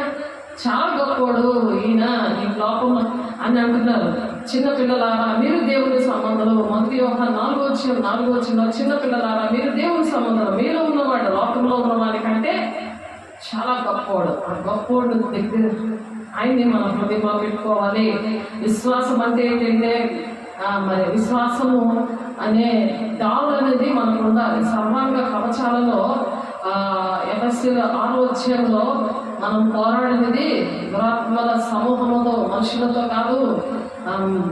చాలా గొప్పవాడు ఈయన ఈ లోకంలో అని అంటున్నారు. చిన్నపిల్లలారా మీరు దేవుని సంబంధులు. మొదటి యోహాను 4:4 చిన్నపిల్లలారా మీరు దేవుని సంబంధులు, మీలో ఉన్నవాడు లోకంలో ఉన్నవాడి కంటే చాలా గొప్పవాడు. ఆ గొప్పవాడు దగ్గర ఆయన్ని మనం హృదయంలో పెట్టుకోవాలి. విశ్వాసం అంటే ఏంటంటే మరి విశ్వాసము అనే డాల్ అనేది మనకు ఉండాలి. సర్వాంగ కవచాలలో ఎఫెసీయుల 6వ అధ్యాయంలో మనం పోరాడినది దురాత్మల సమూహముతో, మనుషులతో కాదు,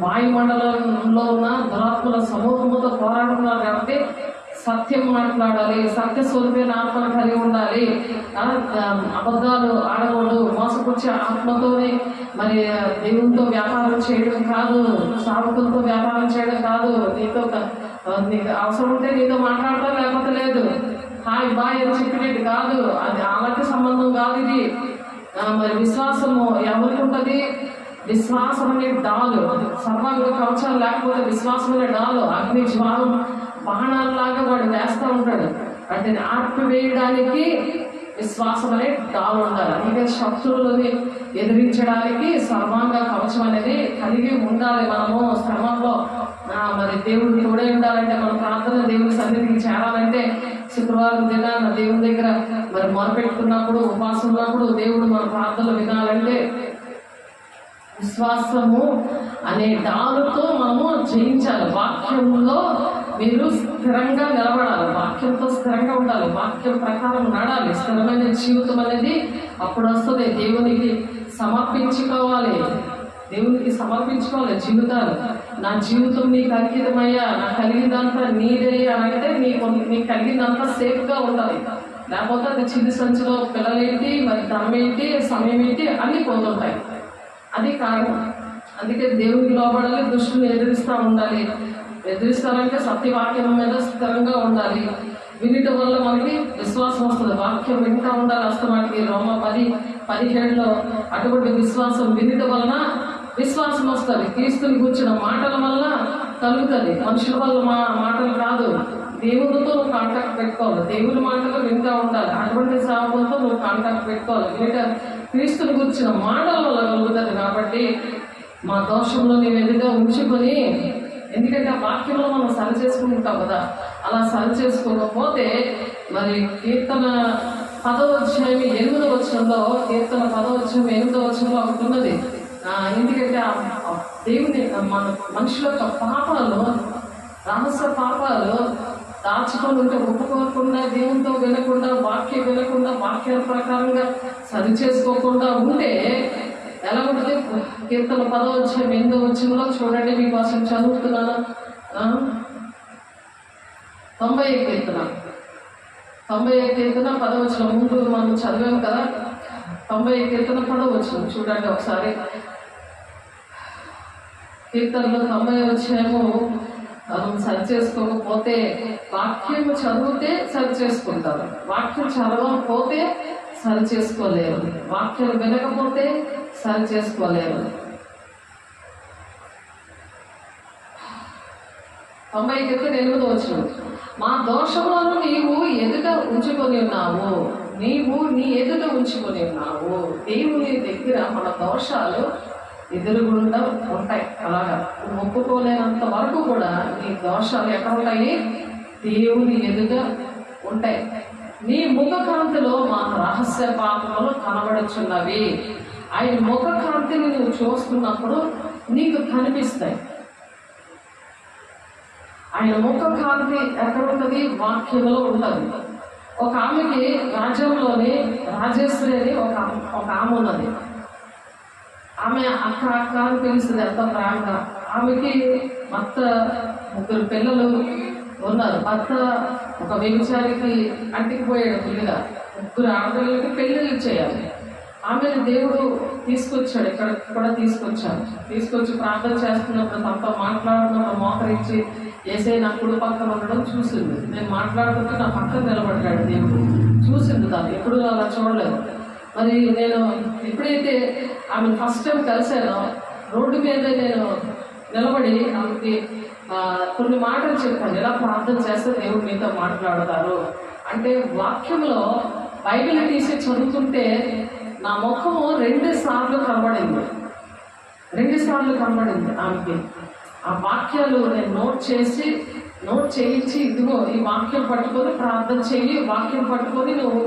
వాయుమండలంలో ఉన్న దురాత్మల సమూహముతో పోరాడుతున్నారు. కాబట్టి సత్యం మాట్లాడాలి, సత్య స్వరూపమైన ఆత్మను కలిగి ఉండాలి. అబద్ధాలు ఆడకూడదు, మోసపుచ్చే ఆత్మతోనే మరి దేవునితో వ్యాపారం చేయడం కాదు, సాధకులతో వ్యాపారం చేయడం కాదు. నీకు అవసరం ఉంటే నీతో మాట్లాడటం, లేకపోతే లేదు. హాయ్ బాయ్ అని చెప్పినట్టు కాదు, అది ఆలకి సంబంధం కాదు ఇది. మరి విశ్వాసము ఎవరికి ఉంటుంది? విశ్వాసం అనే డాలు, సర్వాంగ కవచాలు లేకపోతే విశ్వాసం అనే డాలు అగ్ని జ్వాలం బాణాలలాగా వాడు వేస్తూ ఉంటాడు. అంటే ఆర్పివేయడానికి విశ్వాసం అనే డాలు ఉండాలి. అందుకే శత్రువులని ఎదిరించడానికి సర్వాంగ కవచం అనేది కలిగి ఉండాలి. మనము శ్రమంలో మరి దేవుడు తోడే ఉండాలంటే, మన ప్రార్థన దేవుని సన్నిధికి చేరాలంటే, శుక్రవారం దినాన దేవుని దగ్గర మరి మొరపెట్టుకున్నప్పుడు, ఉపవాసం ఉన్నప్పుడు దేవుడు మన ప్రార్థనలు వినాలంటే విశ్వాసము అనే డాలుతో మనము జయించాలి. వాక్యంలో మీరు స్థిరంగా నిలబడాలి, వాక్యంతో స్థిరంగా ఉండాలి, వాక్యం ప్రకారం నడాలి. స్థిరమైన జీవితం అనేది అప్పుడు వస్తుంది. దేవునికి సమర్పించుకోవాలి జీవితాలు. నా జీవితం నీకు అంకితమయ్యా, నాకు కలిగిందంతా నీదయ్యా అంటే నీకు కలిగిందంతా సేఫ్గా ఉండాలి. లేకపోతే అది చిన్న సంచిలో పిల్లలేంటి, మరి ధనం ఏంటి, సమయం ఏంటి అన్నీ పోతుంటాయి. అది కారణం. అందుకే దేవునికి లోబడాలి, దుష్టుని ఎదిరిస్తారంటే సత్యవాక్యం మీద స్థిరంగా ఉండాలి. వినటం వల్ల మనకి విశ్వాసం వస్తుంది. వాక్యం వింటూ ఉండాలి. అస్తమాటికి రోమా 10:17 అటువంటి విశ్వాసం వినటం వలన విశ్వాసం వస్తుంది. క్రీస్తుని కూర్చున్న మాటల వల్ల కలుగుతుంది. మనుషుల వల్ల మాటలు కాదు, దేవునితో నువ్వు కాంటాక్ట్ పెట్టుకోవాలి. దేవుని మాటలు వింటూ ఉండాలి. అటువంటి సేవకులతో నువ్వు కాంటాక్ట్ పెట్టుకోవాలి. క్రీస్తుని కూర్చున్న మాటల వల్ల కలుగుతుంది. కాబట్టి మా దోషంలో మేము ఎదుగా ఉంచుకొని, ఎందుకంటే ఆ వాక్యంలో మనం సరి చేసుకుంటాం కదా, అలా సరి చేసుకోకపోతే మరి కీర్తన 10వ అధ్యాయం 8వ వచనంలో, కీర్తన 10వ అధ్యాయం 8వ వచనంలో ఒకటి ఉన్నది. ఎందుకంటే దేవుని మన మనుషుల యొక్క పాపాలు, రహస్య పాపాలు దాచుకొని ఉంటే, ఒప్పుకోకుండా, దేవునితో వినకుండా, వాక్యం వినకుండా, వాక్యాల ప్రకారంగా సరి చేసుకోకుండా ఉంటే ఎలా ఉంటుంది? కీర్తన 10వ అధ్యాయం 8వ వచనంలో చూడండి, మీకోసం చదువుతున్నాను. 90 కీర్తన 90 కీర్తన 10 ముందు మనం చదివాం కదా. 90 కీర్తన 10 చూడండి ఒకసారి. కీర్తనలో 90 మనం సరి చేసుకోకపోతే, వాక్యం చదివితే సరి చేసుకుంటారు, వాక్యం చదవకపోతే సరి చేసుకోలేరు, వాక్యం వినకపోతే సరి చేసుకోలేరు. 90 మా దోషములను నీవు ఎదుట ఉంచుకొని ఉన్నావు, నీవు నీ ఎదుట ఉంచుకొని ఉన్నావు. దేవుని దగ్గర మన దోషాలు ఎదురుగుండా ఉంటాయి. అలాగా ఒప్పుకోలేనంత వరకు కూడా నీ దోషాలు ఎక్కడ ఉంటాయి? దేవుని ఎదుట ఉంటాయి. నీ ముఖ కాంతిలో మా రహస్య పాపములు కనబడుచున్నవి. ఆయన ముఖ కాంతిని నువ్వు చూస్తున్నప్పుడు నీకు కనిపిస్తాయి. ఆయన ముఖ కాంతి ఎక్కడ ఉంటుంది? వాక్యంలో ఉంటుంది. ఒక ఆమెకి రాజ్యంలోని రాజేశ్వరి అని ఒక ఆమె ఉన్నది. ఆమె అక్క అక్క అని పిలుస్తుంది ఎంత ప్రేమగా. ఆమెకి భర్త 3 పిల్లలు ఉన్నారు. భర్త ఒక వ్యభిచారికి అంటికి పోయాడు. పిల్లగా 3 ఆడపిల్లలకి పెళ్ళిళ్ళు చేయాలి. ఆమెను దేవుడు తీసుకొచ్చాడు, ఇక్కడ కూడా తీసుకొచ్చి ప్రార్థన చేస్తున్నప్పుడు తనతో మాట్లాడుతున్నప్పుడు మోకరించి ఏసై నా కుడి పక్కన ఉండడం చూసింది. నేను మాట్లాడుతుంటే నా పక్కన నిలబడ్డాడు దేవుడు. చూసింది దాన్ని, ఎప్పుడు అలా చూడలేదు. మరి నేను ఎప్పుడైతే ఆమె ఫస్ట్ టైం కలిశానో రోడ్డు మీద నేను నిలబడి ఆమెకి కొన్ని మాటలు చెప్పాను. ఎలా ప్రార్థన చేస్తే దేవుడు మీతో మాట్లాడతారు అంటే, వాక్యంలో బైబిల్ తీసి చదువుతుంటే నా ముఖము 2 సార్లు కనబడింది. 2 సార్లు కనబడింది ఆమెకి. ఆ వాక్యాలు నేను నోట్ చేయించి, ఇదిగో ఈ వాక్యం పట్టుకొని ప్రార్థన చెయ్యి, వాక్యం పట్టుకొని నువ్వు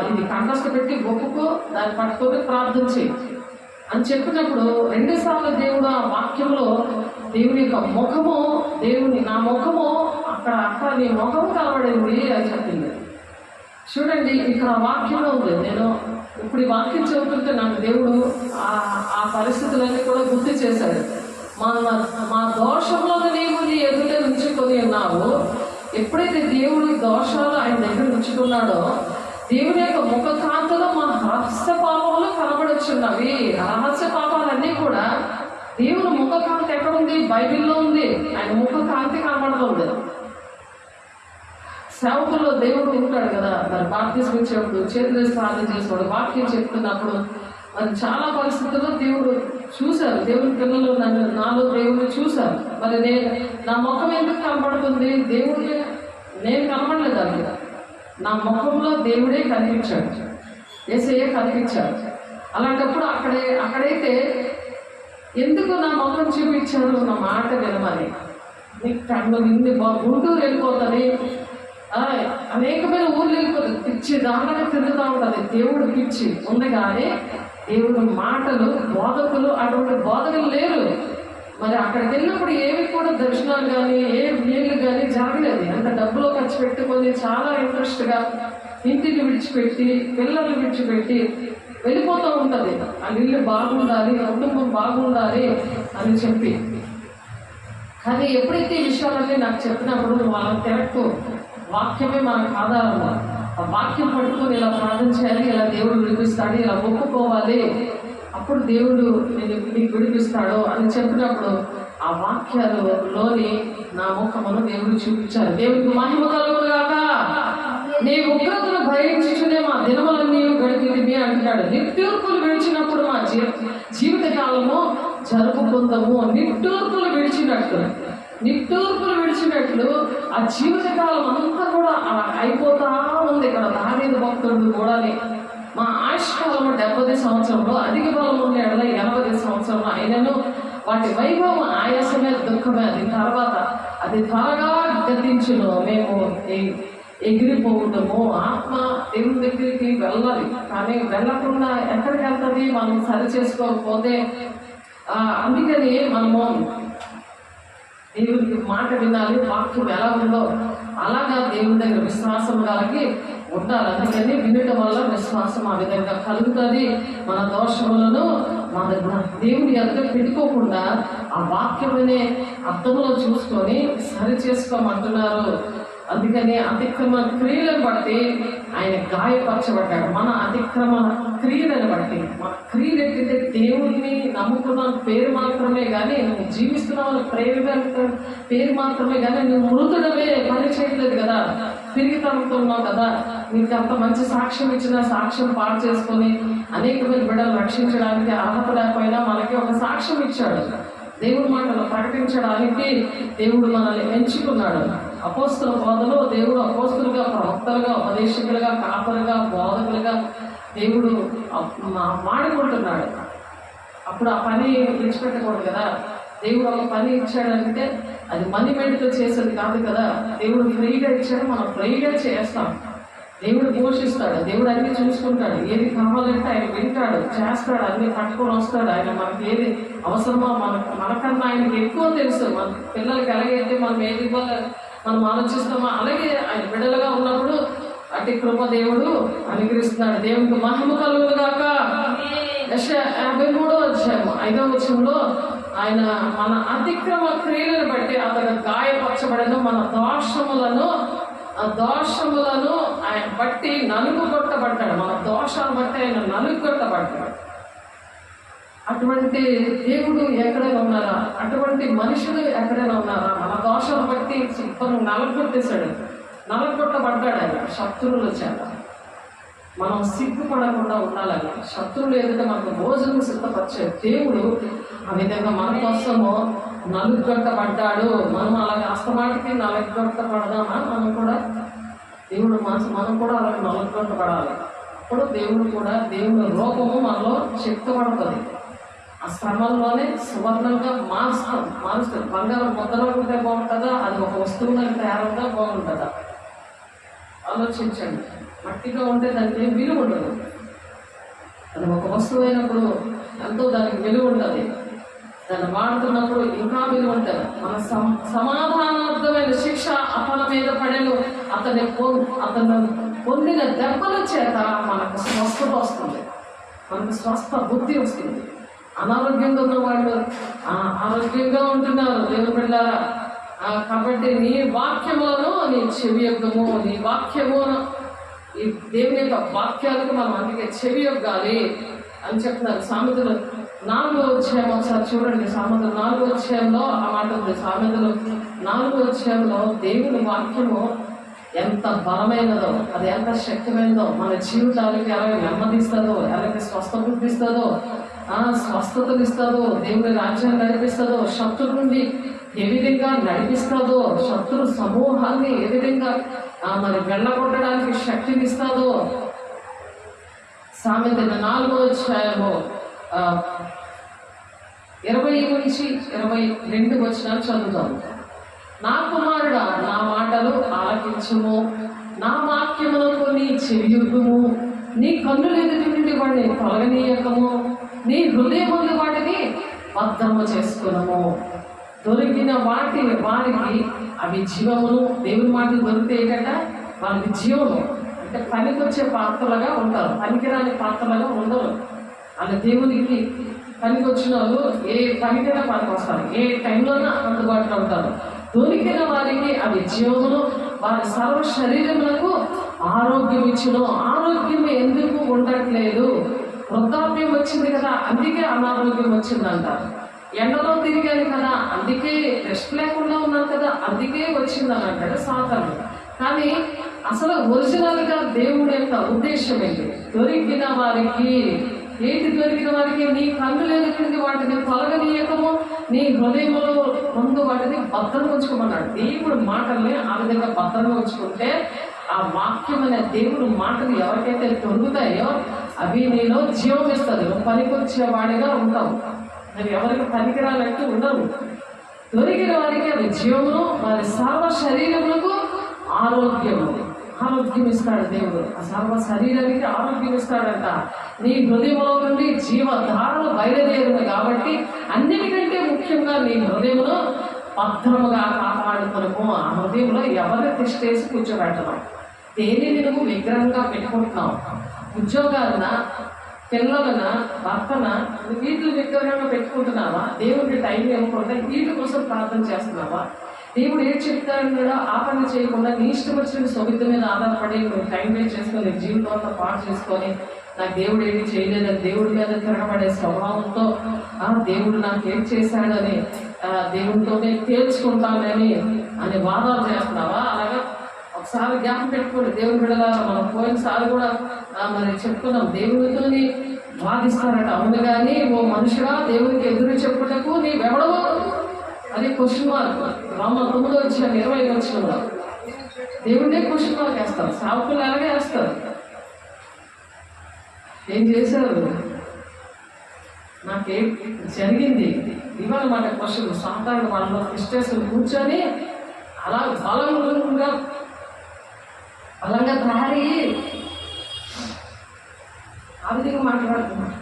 ఇది కంఠస్థ పెట్టి ఒప్పుకో, దాన్ని పట్టుకొని ప్రార్థన చెయ్యి అని చెప్పినప్పుడు 2 సార్లు దేవుడు ఆ వాక్యంలో దేవుని యొక్క ముఖము, నా ముఖము అక్కడ నీ ముఖము కనబడింది అని చెప్పింది. చూడండి, ఇక్కడ వాక్యంలో ఉంది. నేను ఇప్పుడు ఈ వాక్యం చెబుతుంటే నాకు దేవుడు ఆ పరిస్థితులన్నీ కూడా గుర్తు చేశాడు. మా దోషంలో నీవు నీ ఎదుట ఉంచుకొని ఉన్నావు. ఎప్పుడైతే దేవుడు దోషాలు ఆయన దగ్గర ఉంచుకున్నాడో, దేవుని యొక్క ముఖ కాంతిలో మా రహస్య పాపములు కనబడుచున్నవి. రహస్య పాపాలన్నీ కూడా దేవుని ముఖ కాంతి ఎక్కడుంది? బైబిల్లో ఉంది. ఆయన ముఖ కాంతి కనబడుతుంది. సేవకుల్లో దేవుడు ఉంటాడు కదా, మరి బాప్తిస్మం ఇచ్చేప్పుడు చేతులు ప్రార్థన చేసేవాడు, వాక్యం చెప్తున్నప్పుడు మరి చాలా పరిస్థితుల్లో దేవుడు చూశారు. దేవుని పిల్లలు నాలో దేవుడిని చూశారు. మరి నా ముఖం ఎందుకు కనబడుతుంది? దేవుడే, నేను కనబడలేదు. అది నా ముఖంలో దేవుడే కనిపించాడు, యేసయ్య కనిపించాడు. అలాంటప్పుడు అక్కడైతే ఎందుకు నా ముఖం చూపించాడు? నా మాట వినమని. నీకు కన్ను నిండి గుంటూరు వెళ్ళిపోతుంది, అనేకమైన ఊర్లు వెళ్ళిపోతుంది, పిచ్చి దానిలో తిరుగుతూ ఉంటుంది. దేవుడు పిచ్చి ఉంది కానీ దేవుడు మాటలు, బోధకులు అటువంటి బోధకులు లేరు. మరి అక్కడికి వెళ్ళినప్పుడు ఏమి కూడా దర్శనాలు కానీ ఏ నీళ్లు కానీ జరగలేదు. అంత డబ్బులో ఖర్చు పెట్టుకొని చాలా ఇంట్రెస్ట్గా ఇంటిని విడిచిపెట్టి, పిల్లల్ని విడిచిపెట్టి వెళ్ళిపోతూ ఉంటుంది. ఆ ఇల్లు బాగుండాలి, కుటుంబం బాగుండాలి అని చెప్పి. కానీ ఎప్పుడైతే ఈ విషయాలన్నీ నాకు చెప్పినప్పుడు వాళ్ళని తిరక్కు, వాక్యమే మనకు ఆధారం. ఆ వాక్యం పట్టుకొని ఇలా ప్రార్థన చేయాలి, ఇలా దేవుడు విడిపిస్తాడు, ఇలా ఒప్పుకోవాలి, అప్పుడు దేవుడు నీకు విడిపిస్తాడు అని చెప్పినప్పుడు ఆ వాక్యాలలోని నా ముఖమును దేవుడు చూపించారు. దేవుడికి మహిమ కలుగును గాక. నీ ఉగ్రతను భరించుచునే మా దినములన్నీ గడిపితిమి అంటాడు. నిట్టూర్పులు విడిచినప్పుడు మా జీవిత కాలము జరుపుకుందాము. నిట్టూర్పులు విడిచినట్లు ఆ జీవితకాలం అంతా కూడా అలా అయిపోతా ఉంది. ఇక్కడ దావీదు భక్తుడు కూడా మా ఆయుష్కాలము 70 సంవత్సరంలో, అధిక బలం ఉన్న 80 సంవత్సరంలో అయినను వాటి వైభవం ఆయాసమే, దుఃఖమే. అది తర్వాత అది త్వరగా గతించును. మేము ఎగిరిపోవటము, ఆత్మ దేవుని దగ్గరికి వెళ్ళాలి. కానీ వెళ్ళకుండా ఎక్కడికి వెళ్తుంది? మనం సరి చేసుకోకపోతే. అందుకని మనము దేవుడికి మాట వినాలి. వాక్యం ఎలా ఉందో అలాగా దేవుని దగ్గర విశ్వాసం కలిగి ఉండాలి. అందుకని వినటం వల్ల విశ్వాసం ఆ విధంగా కలుగుతుంది. మన దోషములను మన దేవుని ఎదుట పెట్టుకోకుండా ఆ వాక్యం అనే అర్థంలో చూసుకొని సరి చేసుకోమంటున్నారు. అందుకని అతిక్రమ క్రియలను బట్టి ఆయన గాయపరచబడ్డాడు. మన అతిక్రమ క్రియలను బట్టి మన క్రియలు ఎట్లయితే దేవుడిని నమ్ముకున్న పేరు మాత్రమే కానీ నువ్వు జీవిస్తున్నావు ప్రేమ పేరు మాత్రమే కానీ నువ్వు మృతుడవే పని చేయట్లేదు కదా, తిరిగి తరుగుతున్నావు కదా. నీకు అంత మంచి సాక్ష్యం ఇచ్చిన సాక్ష్యం పాడు చేసుకొని అనేక మంది బిడ్డలు రక్షించడానికి అర్హత లేకపోయినా మనకి ఒక సాక్ష్యం ఇచ్చాడు. దేవుడి మాటలు ప్రకటించడానికి దేవుడు మనల్ని ఎంచుకున్నాడు. అపోస్తుల బోధలో దేవుడు అపోస్తులుగా, ప్రవక్తలుగా, ఉపదేశకులుగా, కాపరుగా, బోధకులుగా దేవుడు వాడుకుంటున్నాడు. అప్పుడు ఆ పని విడిచిపెట్టకూడదు కదా. దేవుడు ఒక పని ఇచ్చాడంటే అది మనీ మెంట్తో చేసేది కాదు కదా. దేవుడు ఫ్రీగా ఇచ్చాడు, మనం ఫ్రీగా చేస్తాం. దేవుడు పోషిస్తాడు, దేవుడు అన్ని చూసుకుంటాడు. ఏది కావాలంటే ఆయన వింటాడు, చేస్తాడు, అన్ని పట్టుకొని వస్తాడు. ఆయన మనకి ఏది అవసరమో మనకన్నా ఆయనకి ఎక్కువ తెలుసు. మన పిల్లలకి ఎలాగైతే మనం ఏది ఇవ్వాలి మనం ఆలోచిస్తామో అలాగే ఆయన బిడ్డలుగా ఉన్నప్పుడు అటు కృప దేవుడు అనుగ్రహిస్తున్నాడు. దేవునికి మహిమ కలుగును గాక. 53వ అధ్యాయం 5వ వచనంలో ఆయన మన అతిక్రమ క్రియలను బట్టి అతను గాయపరచబడను, మన దోషములను ఆయన బట్టి నలుగుగొట్టబడ్డాడు. మన దోషాలు బట్టి ఆయన నలుగుగొట్టబడ్డాడు. అటువంటి దేవుడు ఎక్కడైనా ఉన్నారా? అటువంటి మనుషులు ఎక్కడైనా ఉన్నారా? మన దోషాలు బట్టి శుభ్రం నలగొట్టబడ్డాడు ఆయన శత్రువుల చేత. మనం సిగ్గుపడకుండా ఉండాలని శత్రువులు ఏదైతే మనకు భోజనం సిద్ధపరిచే దేవుడు ఆ విధంగా మన కోసము నలుగొట్టబడ్డాడు. మనం అలాగే అస్తమాటికి నలుగొట్టబడదామా? దేవుడు మనం కూడా అలాగే నలుగొట్టబడాలి. అప్పుడు దేవుడు కూడా దేవుని రూపము మనలో శక్తిపడుతుంది. ఆ శ్రమంలోనే సువర్ణంగా మారుస్తుంది. బంగారం ముద్దలో ఉంటే బాగుంటుందా, అది ఒక వస్తువుగా తయారుగా బాగుంటుందా? ఆలోచించండి. మట్టిగా ఉంటే దానికి ఏం విలువ ఉండదు. అది ఒక వస్తువు అయినప్పుడు ఎంతో దానికి విలువ ఉంటుంది. దాన్ని వాడుతున్నప్పుడు ఇంకా విలువ ఉంటుంది. మన సమాధానార్థమైన శిక్ష అతని మీద పడేను. అతను పొందిన దెబ్బల చేత మనకు స్వస్థత వస్తుంది, మనకు స్వస్థ బుద్ధి వస్తుంది. అనారోగ్యంగా ఉన్న వాళ్ళు ఆరోగ్యంగా ఉంటున్నారు దేవుని బిడ్డలారా. కాబట్టి నీ వాక్యములను నీ చెవి యొక్కము, నీ వాక్యమును ఈ దేవుని యొక్క వాక్యాలకు మనం అందుకే చెవి యొక్కాలి అని చెప్తున్నారు. సామెతలు 4వ అధ్యాయం ఒకసారి చూడండి. సామెతలు 4వ అధ్యాయంలో ఆ మాట ఉంది. సామెతలు 4వ అధ్యాయంలో దేవుని వాక్యము ఎంత బలమైనదో, అది ఎంత శక్తిమైనదో, మన జీవితాలకి ఎలాగ నెమ్మదిస్తుందో, ఎలాగ స్వస్థ బుద్ధిస్తుందో, స్వస్థతలు ఇస్తుందో, దేవుని రాజ్యాన్ని నడిపిస్తుందో, శత్రు నుండి ఏ విధంగా నడిపిస్తుందో, శత్రు సమూహాన్ని ఏ విధంగా మరి వెళ్ళగొట్టడానికి శక్తిని ఇస్తుందో. సామెతల 4వ అధ్యాయము 20 నుంచి 22 వచనాలు చదువుతాము. నా కుమారుడా, నా మాటలు ఆలకించుము, నా వాక్యములకు నీ చెవియొగ్గుము, నీ కన్నులు ఎదుటి నుండి వాడిని తొలగనీయకము, నీ హృదయముందు వాటిని భద్రము చేసుకునము. దొరికిన వారికి అవి జీవమును. దేవుని మాటలు దొరికితే ఏంటంటే వాళ్ళకి జీవము. అంటే పనికొచ్చే పాత్రలుగా ఉంటారు, పనికిరాని పాత్రలుగా ఉండరు. వాళ్ళ దేవునికి పనికొచ్చిన వాళ్ళు ఏ పనికైనా పనికి వస్తారు, ఏ టైంలోనూ అందుబాటులో ఉంటారు. దొరికిన వారికి అవి జీవమును, వారి సర్వ శరీరములకు ఆరోగ్యం ఇచ్చును. ఆరోగ్యం ఎందుకు ఉండట్లేదు? వృద్ధాప్యం వచ్చింది కదా, అందుకే అనారోగ్యం వచ్చిందంటారు. ఎండలో తిరిగాను కదా, అందుకే రెస్ట్ లేకుండా ఉన్నాను కదా, అందుకే వచ్చిందని అంటాడు సాతాను. కానీ అసలు ఒరిజినల్గా దేవుడి యొక్క ఉద్దేశం ఏంటి? దొరికిన వారికి నీ కన్నులు ఎదుటి వాటిని తొలగనీయకము, నీ హృదయంలో ముందు వాటిని భద్రంగా ఉంచుకోమన్నాడు. దేవుడు మాటల్ని ఆ విధంగా భద్రంగా ఉంచుకుంటే ఆ వాక్యం అనే దేవుడు మాటలు ఎవరికైతే దొరుకుతాయో అవి నీలో జీవం ఇస్తుంది. నువ్వు పనికొచ్చేవాడిగా ఉంటావు, నువ్వు ఎవరికి పనికిరాలంటూ ఉండవు. దొరికిన వారికి అది జీవమును, వారి సర్వ శరీరములకు ఆరోగ్యం ఇస్తాడు దేవుడు. ఆ సర్వ శరీరానికి ఆరోగ్యం ఇస్తాడంట. నీ హృదయంలో నుండి జీవధారలు బయలుదేరును. కాబట్టి అన్నిటికంటే ముఖ్యంగా నీ హృదయంలో భద్రముగా కాపాడుకున్నాము. ఆ హృదయంలో ఎవరిని తిష్టేసి కూర్చోబెట్టడం, దేనిని నువ్వు విగ్రహంగా పెట్టుకుంటున్నావు? ఉద్యోగాలన, పిల్లలన, భర్తన, వీటిని విగ్రహంగా పెట్టుకుంటున్నావా? దేవుడికి టైం ఇవ్వకుండా వీటి కోసం ప్రార్థన చేస్తున్నావా? దేవుడు ఏం చెప్తాడో ఆ పని చేయకుండా నీ ఇష్టం వచ్చిన సౌవిధ్యం మీద ఆధారపడి నువ్వు టైం వేస్ట్ చేసుకొని జీవితం అంతా పాటు చేసుకొని నాకు దేవుడు ఏది చేయలేదని దేవుడి మీద తిరగబడే స్వభావంతో దేవుడు నాకు ఏం చేశాడని దేవుడితోనే తేల్చుకుంటానని అని వాదాలు చేస్తున్నావా? అలాగా ఒకసారి జ్ఞాపకం పెట్టుకోండి. దేవుని బిడ్డలా మనం పోయినసారి కూడా మరి చెప్పుకున్నాం, దేవునితోని వాదిస్తారట. అవును కానీ ఓ మనుషుగా దేవునికి ఎదురు చెప్పుటకు నీవెవడవో అది క్వశ్చన్ మార్క్. రామ 9 వచ్చాను 20 వచ్చిన దేవుడే క్వశ్చన్ మార్క్ వేస్తారు. సావుకులు అలాగే వేస్తారు. ఏం చేశారు, నాకేం జరిగింది ఇవాళ మాట క్వశ్చన్. సాధారణ వాళ్ళలో క్రిస్టియన్స్ కూర్చొని అలా బలంగా తయారీ ఆ విధంగా మాట్లాడుతున్నారు.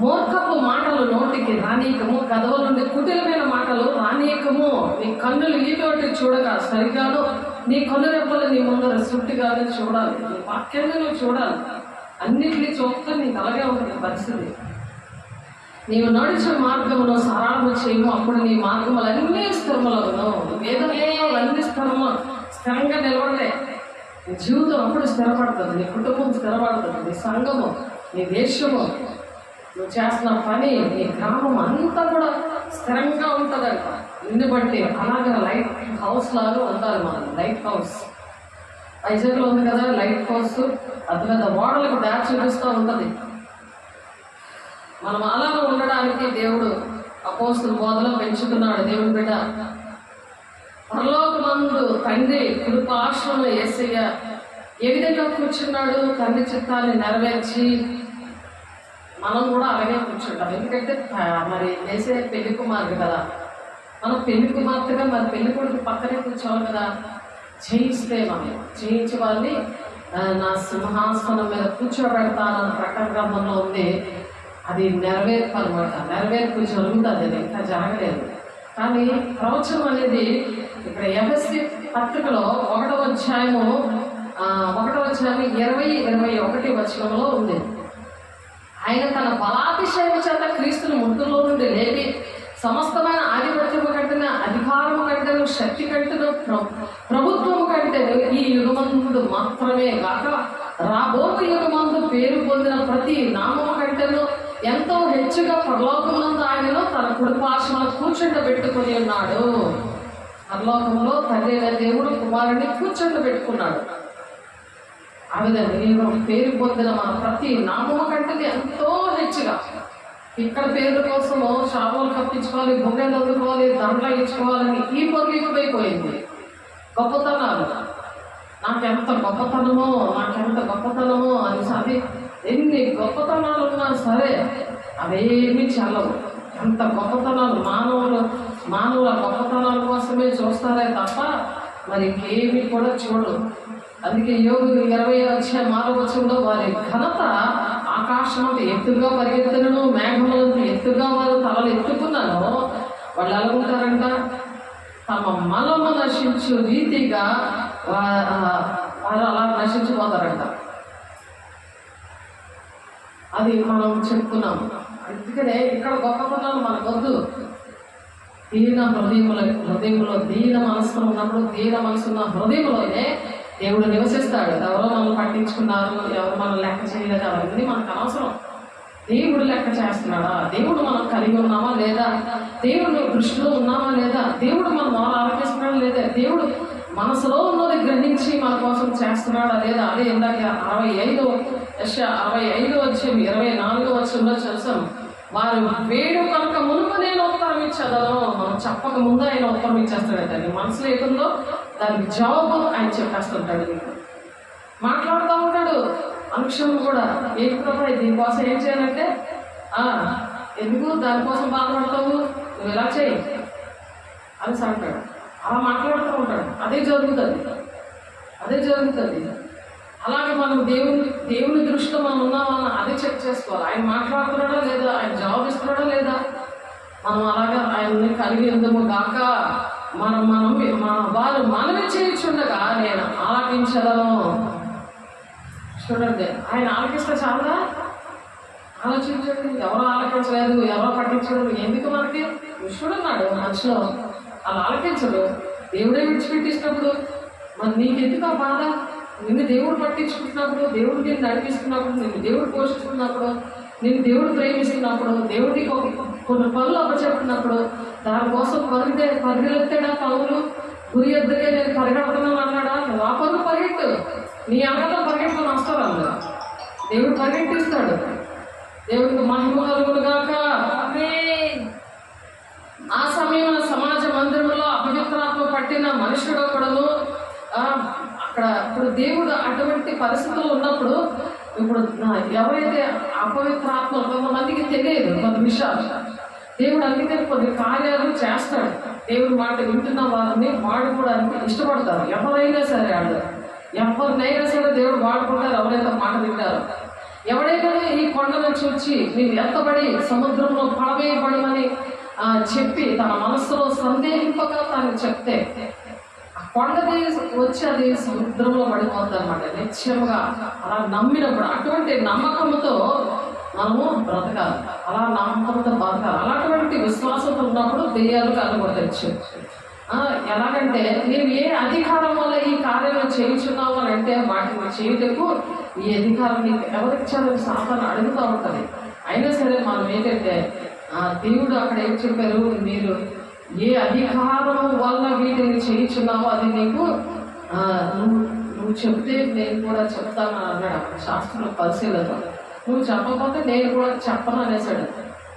మూర్ఖపు మాటలు నోటికి రానీయకము, కదవ నుండి కుటిలమైన మాటలు రానీయకము. నీ కన్నులు ఈతోటి చూడగా సరిగాను, నీ కన్ను రెప్పలు నీ ముందర సుట్టిగానే చూడాలి. నీ వాక్యాన్ని నువ్వు చూడాలి. అన్నిటినీ చూస్తే నీకు అలాగే ఉంటుంది పరిస్థితి. నీవు నడిచే మార్గంలో సరాలు చేయము, అప్పుడు నీ మార్గములన్నీ స్థిరములను. వేదంలో అన్ని స్థిరంగా నిలబడలే. నీ జీవితం అప్పుడు స్థిరపడుతుంది, నీ కుటుంబం స్థిరపడుతుంది, నీ సంఘము, నీ దేశము, నువ్వు చేస్తున్న పని, నీ గ్రామం అంతా కూడా స్థిరంగా ఉంటుందంట. నిన్ను బట్టి అలాగే లైట్ హౌస్ లాగా ఉండాలి. మనం లైట్ హౌస్ వైజాగ్లో ఉంది కదా లైట్ హౌస్, అది పెద్ద ఓడలకు దారి చూపిస్తూ ఉంటుంది. మనం అలాగే ఉండడానికి దేవుడు అపోస్తుల బోధలో పెంచుతున్నాడు. దేవుని బిడ్డ పరలోకమందు తండ్రి కృపాశ్రమంలో యేసయ్య ఏ విధంగా కూర్చున్నాడు, తండ్రి చిత్తాన్ని నెరవేర్చి మనం కూడా అలాగే కూర్చుంటాం. ఎందుకంటే మరి వేసే పెళ్లి కుమారుడు కదా, మనం పెళ్లి కుమార్తెగా మరి పెళ్లి కొడుకు పక్కనే కూర్చోవాలి కదా. జయిస్తే మనం జయించే వాళ్ళని నా సింహాసనం మీద కూర్చోబెడతానన్న ప్రకటన గ్రంథంలో ఉంది. అది నెరవేర్పు అనమాట. నెరవేర్పు జరుగుతుంది, అది ఇంకా జరగలేదు. కానీ ప్రవచనం అనేది ఇక్కడ ఎఫెసీ పత్రికలో 1వ అధ్యాయము 20-21 వచనంలో ఉంది. ఆయన తన బలాతిశయము చేత క్రీస్తుని మృతుల్లో నుండి లేపి సమస్తమైన ఆధిపత్యము కంటేనే, అధికారము కంటేను, శక్తి కంటేను, ప్రభుత్వము కంటేను ఈ యుగమందు మాత్రమే కాక రాబోయే యుగమందు పేరు పొందిన ప్రతి నామము కంటేను ఎంతో హెచ్చుగా పరలోకమునందు ఆయన తన కుడిపార్శ్వమున కూర్చుండబెట్టుకొని ఉన్నాడు. పరలోకంలో తండ్రి దేవుడు కుమారుడిని కూర్చుండబెట్టుకున్నాడు. ఆ విధంగా పేరు పొందిన మన ప్రతి నామము కంటే ఎంతో హెచ్చుగా. ఇక్కడ పేర్ల కోసము శాపలు కప్పించుకోవాలి, బొగ్గలు అందుకోవాలి, దండలు ఇచ్చుకోవాలని ఈ పొంగిపోయిపోయింది. గొప్పతనాలు, నాకెంత గొప్పతనమో అని సరే ఎన్ని గొప్పతనాలు ఉన్నా సరే అవేమీ చల్లవు. అంత గొప్పతనాలు మానవుల గొప్పతనాల కోసమే చూస్తారే తప్ప మరి ఇంకేమీ కూడా చూడరు. అందుకే యోగులు 20-6 వారి ఘనత ఆకాశమంత ఎత్తుగా పరిగెత్తను, మేఘములంత ఎత్తుగా వారు తలలు ఎత్తుకున్నాను. వాళ్ళు ఎలా ఉంటారంట, తమ మనము నశించు రీతిగా వారు అలా నశించిపోతారంట. అది మనం చెప్పుకున్నాం. అందుకనే ఇక్కడ గొప్పతనాలు మనకొద్దు. దీన హృదయంలో దీన మనసు ఉన్నప్పుడు, దీన మనసున్న హృదయంలోనే దేవుడు నివసిస్తాడు. ఎవరో మనల్ని పట్టించుకున్నారు, ఎవరు మనం లెక్క చేయలేదు, అవన్నీ మనకు అనవసరం. దేవుడు లెక్క చేస్తున్నాడా, దేవుడు మనం కలిగి ఉన్నామా లేదా, దేవుడు దృష్టిలో ఉన్నామా లేదా, దేవుడు మన మొదలు ఆలోచిస్తున్నాడా లేదా, దేవుడు మనసులో ఉన్నది గ్రహించి మన కోసం చేస్తున్నాడా లేదా. అదే ఇందాక 65 వచ్చి 24 వచ్చంలో చూసాం. వారు వేడు కనుక మునుపు నేను ఉత్తరం ఇచ్చేదను. మనం చెప్పక ముందు ఆయన ఉత్తరం ఇచ్చేస్తాడు. నీ మనసులో ఏముందో దానికి జవాబు ఆయన చెప్పేస్తుంటాడు. నీకు మాట్లాడుతూ ఉంటాడు అనుక్షణం కూడా. ఏంటి ప్రభా దీనికోసం ఏం చేయాలంటే, ఎందుకు దానికోసం బాధపడతావు, నువ్వు ఇలా చేయి అని అంటాడు. అలా మాట్లాడుతూ ఉంటాడు. అదే జరుగుతుంది. అలాగే మనం దేవుని దృష్టిలో మనం ఉన్నామని అదే చెక్ చేసుకోవాలి. ఆయన మాట్లాడుతున్నాడా లేదా, ఆయన జవాబిస్తున్నాడా లేదా. మనం అలాగా ఆయన్ని కలిగి ఉందము గాక. వారు మనమే చేయించుండగా నేను ఆలకించదను. చూడండి, ఆయన ఆలకిస్తే చాలా ఆలోచించండి. ఎవరో ఆలకించలేదు, ఎవరో పట్టించలేదు, ఎందుకు మనకి విష్ణుడున్నాడు మనిషిలో, అలా ఆలకించడు. దేవుడే విడిచిపెట్టించినప్పుడు మరి నీకెందుకు ఆ బాధ? నిన్ను దేవుడు పట్టించుకుంటున్నప్పుడు, దేవుడు నిన్ను నడిపిస్తున్నప్పుడు, నిన్ను దేవుడు పోషిస్తున్నప్పుడు, నిన్ను దేవుడు ప్రేమిస్తున్నప్పుడు, దేవుడికి కొన్ని పనులు అప్పచెప్పినప్పుడు దానికోసం పరిగెత్తాడా పనులు? గురి ఎద్దుకే నేను పరిగెడుతున్నాను అన్నాడా? నువ్వు ఆ పనులు పరిగెట్టు. నీ అంగతో పరిగెట్టుకుని వస్తారు అందులో. దేవుడు పరిగెట్టిస్తాడు. దేవుడికి మహిమ కలుగును గాక. ఆ సమయంలో సమాజ మందిరంలో అపవిత్రాత్మ పట్టిన మనుషుడు ఒకడును అక్కడ ఇప్పుడు దేవుడు అటువంటి పరిస్థితులు ఉన్నప్పుడు ఇప్పుడు ఎవరైతే అపవిత్రాత్మ కొంతమందికి తెలియదు కొన్ని విషయాలు. దేవుడు అందుకని కొన్ని కార్యాలు చేస్తాడు. దేవుడి మాట వింటున్న వారిని వాడుకోవడానికి ఇష్టపడతారు. ఎవరైనా సరే ఎవరినైనా సరే దేవుడు వాడుకుంటారు. ఎవరైతే మాట వింటారు. ఎవడైతే ఈ కొండను చూచి నేను ఎత్తబడి సముద్రంలో పడవేయబడమని చెప్పి తన మనస్సులో సందేహింపగా తాను చెప్తే ఆ కొండది వచ్చి అది సముద్రంలో పడిపోతుంది అనమాట. నిశ్చయముగా అలా నమ్మినప్పుడు అటువంటి నమ్మకంతో మనము బ్రతకాలి. అలా నమ్మకంతో బ్రతకాలి. అలాంటి విశ్వాసంతో ఉన్నప్పుడు దెయ్యాలు కనుగొట్టచ్చు. ఎలాగంటే నీవు ఏ అధికారం వల్ల ఈ కార్యాలను చేయించున్నావు అని అంటే వాటిని చేయుటకు ఈ అధికారం నీకు ఎవరిచ్చారని సాతాను అడుగుతూ ఉంటుంది. అయినా సరే మనం ఏంటంటే దేవుడు అక్కడ ఏం చెప్పారు, మీరు ఏ అధికారం వల్ల వీటిని చేయించున్నావో అది నీకు నువ్వు చెప్తే నేను కూడా చెప్తాను అన్నాడు. శాస్త్రంలో పరిశీలన నువ్వు చెప్పకపోతే నేను కూడా చెప్పను అనేసాడు.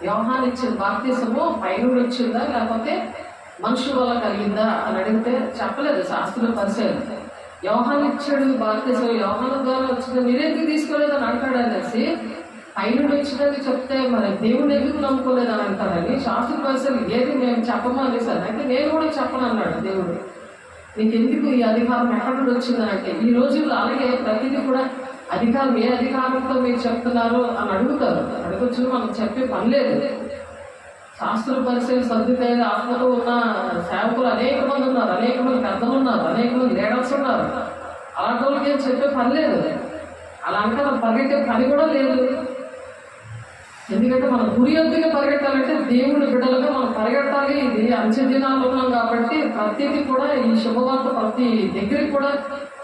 యోహాను ఇచ్చిన బాప్తిసము పైనుండి వచ్చిందా లేకపోతే మనుషుల వల్ల కలిగిందా అని అడిగితే చెప్పలేదు. శాస్త్రంలో పరిశీలన యోహాను ఇచ్చాడు బాప్తిసం, యోహాను ద్వారా వచ్చిందా మీరెందుకు తీసుకోలేదని అంటాడు అనేసి పైనుండి వచ్చిందని చెప్తే మరి దేవుని ఎందుకు నమ్ముకోలేదని అంటారని శాస్త్ర పరిశీలన ఏది మేము చెప్పమో అనేసారు. అయితే నేను కూడా చెప్పను అన్నాడు దేవుడు. నీకు ఎందుకు ఈ అధికారం ఎక్కడి నుండి వచ్చిందని అంటే ఈ రోజుల్లో అలాగే ప్రతిదీ కూడా అధికారం ఏ అధికారంతో మీరు చెప్తున్నారు అని అడుగుతారు. అడగొచ్చు, మనం చెప్పే పని లేదు. శాస్త్ర పరిశీలన సర్దుకైన ఆత్మతో ఉన్న సేవకులు అనేక మంది ఉన్నారు, అనేక మంది పెద్దలు ఉన్నారు, అనేక మంది లీడర్స్ ఉన్నారు. అలాంటి వాళ్ళకి ఏం చెప్పే పని లేదు. అలా అంటే పరిగెట్టే పని కూడా లేదు. ఎందుకంటే మనం గురి ఎద్దుగా పరిగెట్టాలంటే దేవుని బిడ్డలుగా మనం పరిగెట్టాలి. ఇది అంచె దినాలు ఉన్నాం కాబట్టి ప్రతిదీ కూడా ఈ శుభవార్త ప్రతి దగ్గరికి కూడా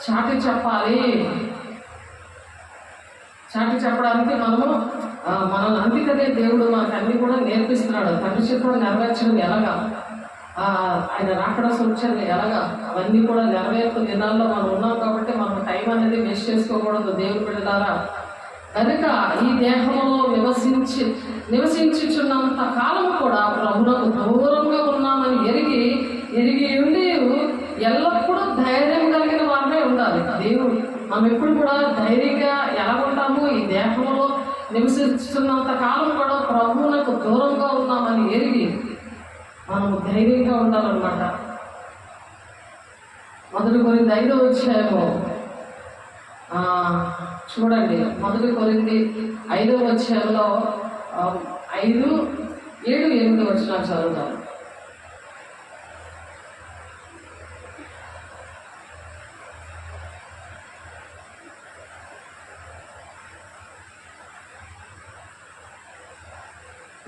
చాటి చెప్పాలి. చాటి చెప్పడానికి మనము మనల్ని అందుకనే దేవుడు మనకు అన్ని కూడా నేర్పిస్తున్నాడు. తండ్రి చిత్రం నెరవేర్చడం ఎలాగా, ఆయన రాకడ సూచనలు ఎలాగా, అవన్నీ కూడా నెరవేర్పు దినాల్లో మనం ఉన్నాం కాబట్టి మనం టైం అనేది వేస్ట్ చేసుకోకూడదు. దేవుని బిడ్డలారా కనుక ఈ దేహంలో నివసించుచున్నంత కాలం కూడా ప్రభువుకు దూరంగా ఉన్నామని ఎరిగి ఉండి ఎల్లప్పుడూ ధైర్యం కలిగిన వారమే ఉండాలి. దేవుడు మనం ఎప్పుడు కూడా ధైర్యంగా ఎలా ఉంటాము, ఈ దేహంలో నివసిస్తున్నంత కాలం కూడా ప్రభువునకు దూరంగా ఉన్నామని ఎరిగి మనము ధైర్యంగా ఉండాలన్నమాట. 1 కొరింథీ 5వ అధ్యాయము చూడండి. 1 కొరింథీ 5వ అధ్యాయంలో 5, 7, 8 వచనాలు చదువుతాం.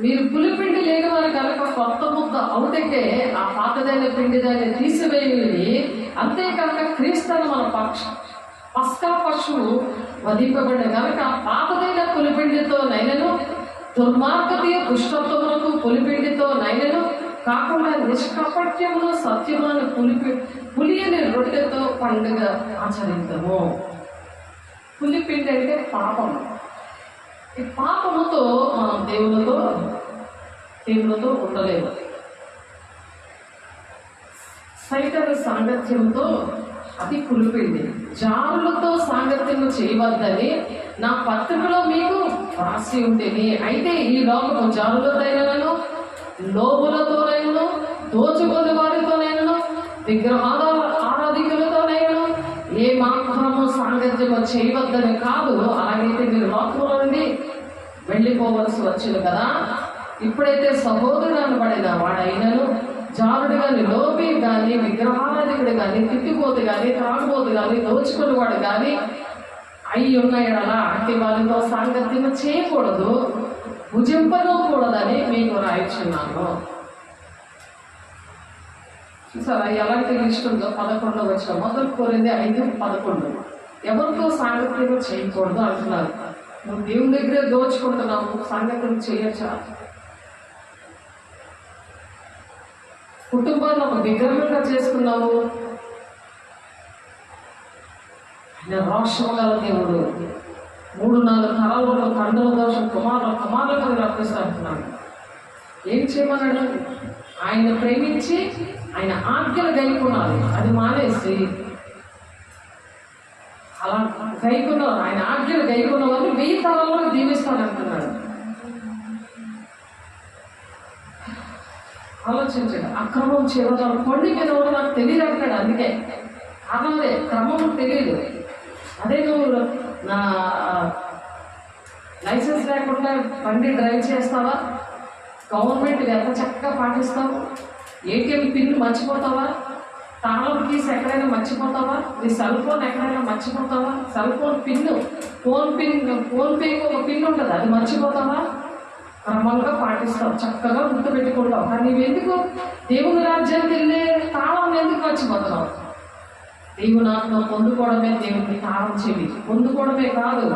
మీరు పులిపిండి లేని వారు కనుక కొత్త ముద్ద అవుటకే ఆ పాతదైన పిండి దాన్ని తీసివేయండి. అంతేకాక క్రీస్తును మన పస్కా పశువు వధింపబడిన కనుక పాతదైన పులిపిండితో నైనను దుర్మార్గతీయ దుష్టత్వములకు పులిపిండితో నైనను కాకుండా నిష్కపట్యమును సత్యమును పులియని రొట్టెతో పండుగ ఆచరించము. పులిపిండి అంటే పాపం. ఈ పాపముతో మనం దేవునితో ఉండలేము. సైతను సాంగత్యంతో అది పులిపిండి. జారులతో సాంగత్యం చేయవద్దని నా పత్రికలో మీకు రాసి ఉంటేనే. అయితే ఈ లోకము జారులతోనైనను లోబులతోనైనను దోచుకొని వారితోనైనను విగ్రహాల ఆరాధికులతోనైనను ఏ మాత్రము సాంగత్యము చేయవద్దని కాదు. అలాగైతే మీరు లోకంలో నుండి వెళ్ళిపోవలసి వచ్చింది కదా. ఇప్పుడైతే సహోదరుడు అనబడిన వాడైనను జారుడు కానీ లోబి కానీ విగ్రహారాధికుడు కానీ తిట్టిపోతు కానీ త్రాగుబోతు కానీ దోచుకునేవాడు కానీ అయి ఉన్నాయడలా అట్టి వాళ్ళతో సాంగత్యం చేయకూడదు, భుజింపనకూడదని మీకు రాయిచున్నాను. చూసారా ఎలాంటి లిస్ట్ ఉందో? 11వ వచనం, మొదటి కొరింథీ 5:11. ఎవరితో సాంగత్యం చేయకూడదు అంటున్నారు. నువ్వు దేవుని దగ్గరే దోచుకుంటున్నావు, సాంగత్యం చేయొచ్చా? కుటుంబాన్ని ఒక విగ్రహంగా చేసుకున్నావు. ఆయన రోషం గల దేవుడు, 3-4 తరాలలో తండ్రుల దోషం కుమారులకు రప్పిస్తాడు. ఏం చేయమన్నాడు? ఆయన ప్రేమించి ఆయన ఆజ్ఞలు గైకున్నారు. అది మానేసి అలా గైకున్నారు, ఆయన ఆజ్ఞలు గైకున్న వాళ్ళు 1000 తరాల్లో దీవిస్తానంటున్నాడు. ఆలోచించండి. అక్రమం చేయడం కొండి మీద నాకు తెలియదు అంటాడు. అందుకే అదే క్రమం తెలియదు. అదే నువ్వు నా లైసెన్స్ లేకుండా బండి డ్రైవ్ చేస్తావా? గవర్నమెంట్ ఎంత చక్కగా పాటిస్తావు? ATM pin మర్చిపోతావా? తాళం కీస్ ఎక్కడైనా మర్చిపోతావా? నీ సెల్ ఫోన్ ఎక్కడైనా మర్చిపోతావా? సెల్ ఫోన్ పిన్, ఫోన్పేకి ఒక పిన్ ఉంటుంది, అది మర్చిపోతావా? క్రమంగా పాటిస్తావు, చక్కగా గుర్తుపెట్టుకుంటావు. కానీ నీవెందుకు దేవుని రాజ్యానికి వెళ్ళే తాళం ఎందుకు మర్చిపోతున్నావు? దేవుని ఆత్మ పొందుకోవడమే దేవుడిని తాళం చెవి. పొందుకోవడమే కాదు,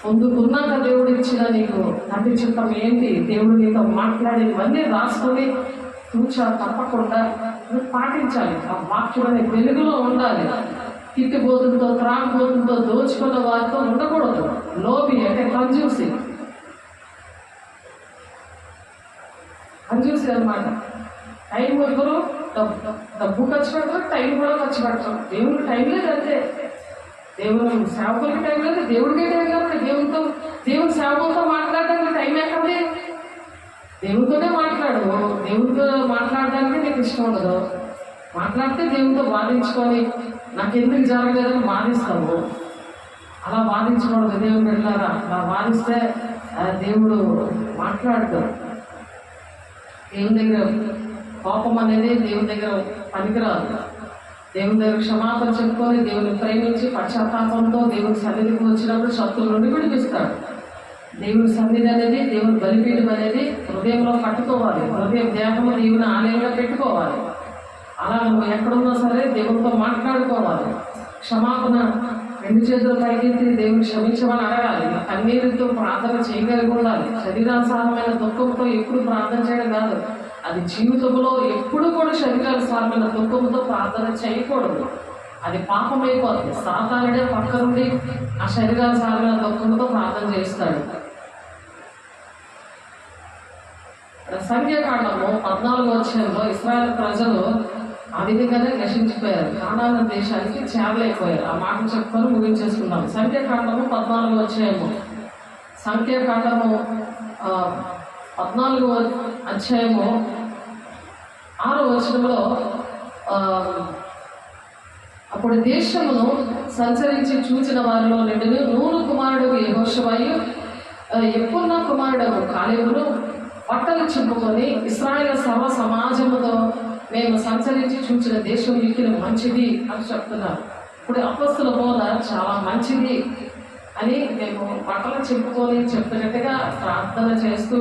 పొందుకున్నాక దేవుడు ఇచ్చిన నీకు తండ్రి చిత్తం ఏంటి, దేవుడు నీతో మాట్లాడేవన్నీ రాసుకొని తూచా తప్పకుండా నువ్వు పాటించాలి. ఆ వాక్యం అనే వెలుగులో ఉండాలి. తిట్టిబోతులతో, త్రాగుబోతులతో, దోచుకున్న వారితో ఉండకూడదు. లోబి అంటే కంజూసి అనమాట. టైం ఎవరు డబ్బు ఖర్చు పెడతారు, టైం కూడా ఖర్చు పెడతారు. దేవుడికి టైం లేదు అంతే. దేవుని సేవకులకి టైం లేదు, దేవుడికే టైం లేదు. దేవుని సేవకులతో మాట్లాడడానికి టైం ఎక్కడి? దేవుడితోనే మాట్లాడు. దేవుడితో మాట్లాడడానికి నీకు ఇష్టం ఉండదు. మాట్లాడితే దేవుడితో బాధించుకొని నాకు ఎందుకు జరగలేదని బాధిస్తావు. అలా బాధించకూడదు. దేవుడు వెళ్ళారా? అలా బాధిస్తే దేవుడు మాట్లాడతాడు. దేవుని దగ్గర కోపం అనేది దేవుని దగ్గర పనికిరాదు. దేవుని దగ్గర క్షమాపణ చెప్పుకొని దేవుని ప్రేమించి పశ్చాత్తాపంతో దేవుని సన్నిధికి వచ్చినప్పుడు శత్రువుల నుండి విడిపిస్తాడు. దేవుని సన్నిధి అనేది, దేవుని బలిపీఠం అనేది హృదయంలో పట్టుకోవాలి. హృదయం దేహము దేవుని ఆలయంలో పెట్టుకోవాలి. అలా నువ్వు ఎక్కడున్నా సరే దేవునితో మాట్లాడుకోవాలి. క్షమాపణ 2 చేతులు పైకెత్తి దేవుని క్షమించమని అడగాలి. కన్నీరుతో ప్రార్థన చేయగలిగి ఉండాలి. శరీరానుసారమైన దుఃఖంతో ఎప్పుడు ప్రార్థన చేయడం కాదు, అది జీవితంలో ఎప్పుడు కూడా శరీరానుసారమైన దుఃఖంతో ప్రార్థన చేయకూడదు. అది పాపమైపోతుంది. సాతానుడే పక్క నుండి ఆ శరీరానుసారమైన దుఃఖంతో ప్రార్థన చేస్తాడు. సంఖ్యాకాండము 14వ అధ్యాయంలో ఇశ్రాయేలు ప్రజలు ఆ విధంగానే నశించిపోయారు. కానాను దేశానికి చేరలేకపోయారు. ఆ మాట చెప్పుకొని ముగించేసుకున్నాం. సంఖ్యాకాండము 14వ అధ్యాయము, సంఖ్యాకాండము 14వ అధ్యాయము 6వ వచనంలో అప్పుడు దేశమును సంచరించి చూచిన వారిలో నుండి నూను కుమారుడు యెహోషువయు, యెఫున్నె కుమారుడు కాలేబును బట్టలు చింపుకొని ఇశ్రాయేలు సర్వ సమాజముతో మేము సంచరించి చూసిన దేశం మీకు మంచిది అని చెప్తున్నారు. ఇప్పుడు అపొస్తలుల బోధ చాలా మంచిది అని మేము బట్టలు చింపుకొని చెప్పినట్టుగా ప్రార్థన చేస్తూ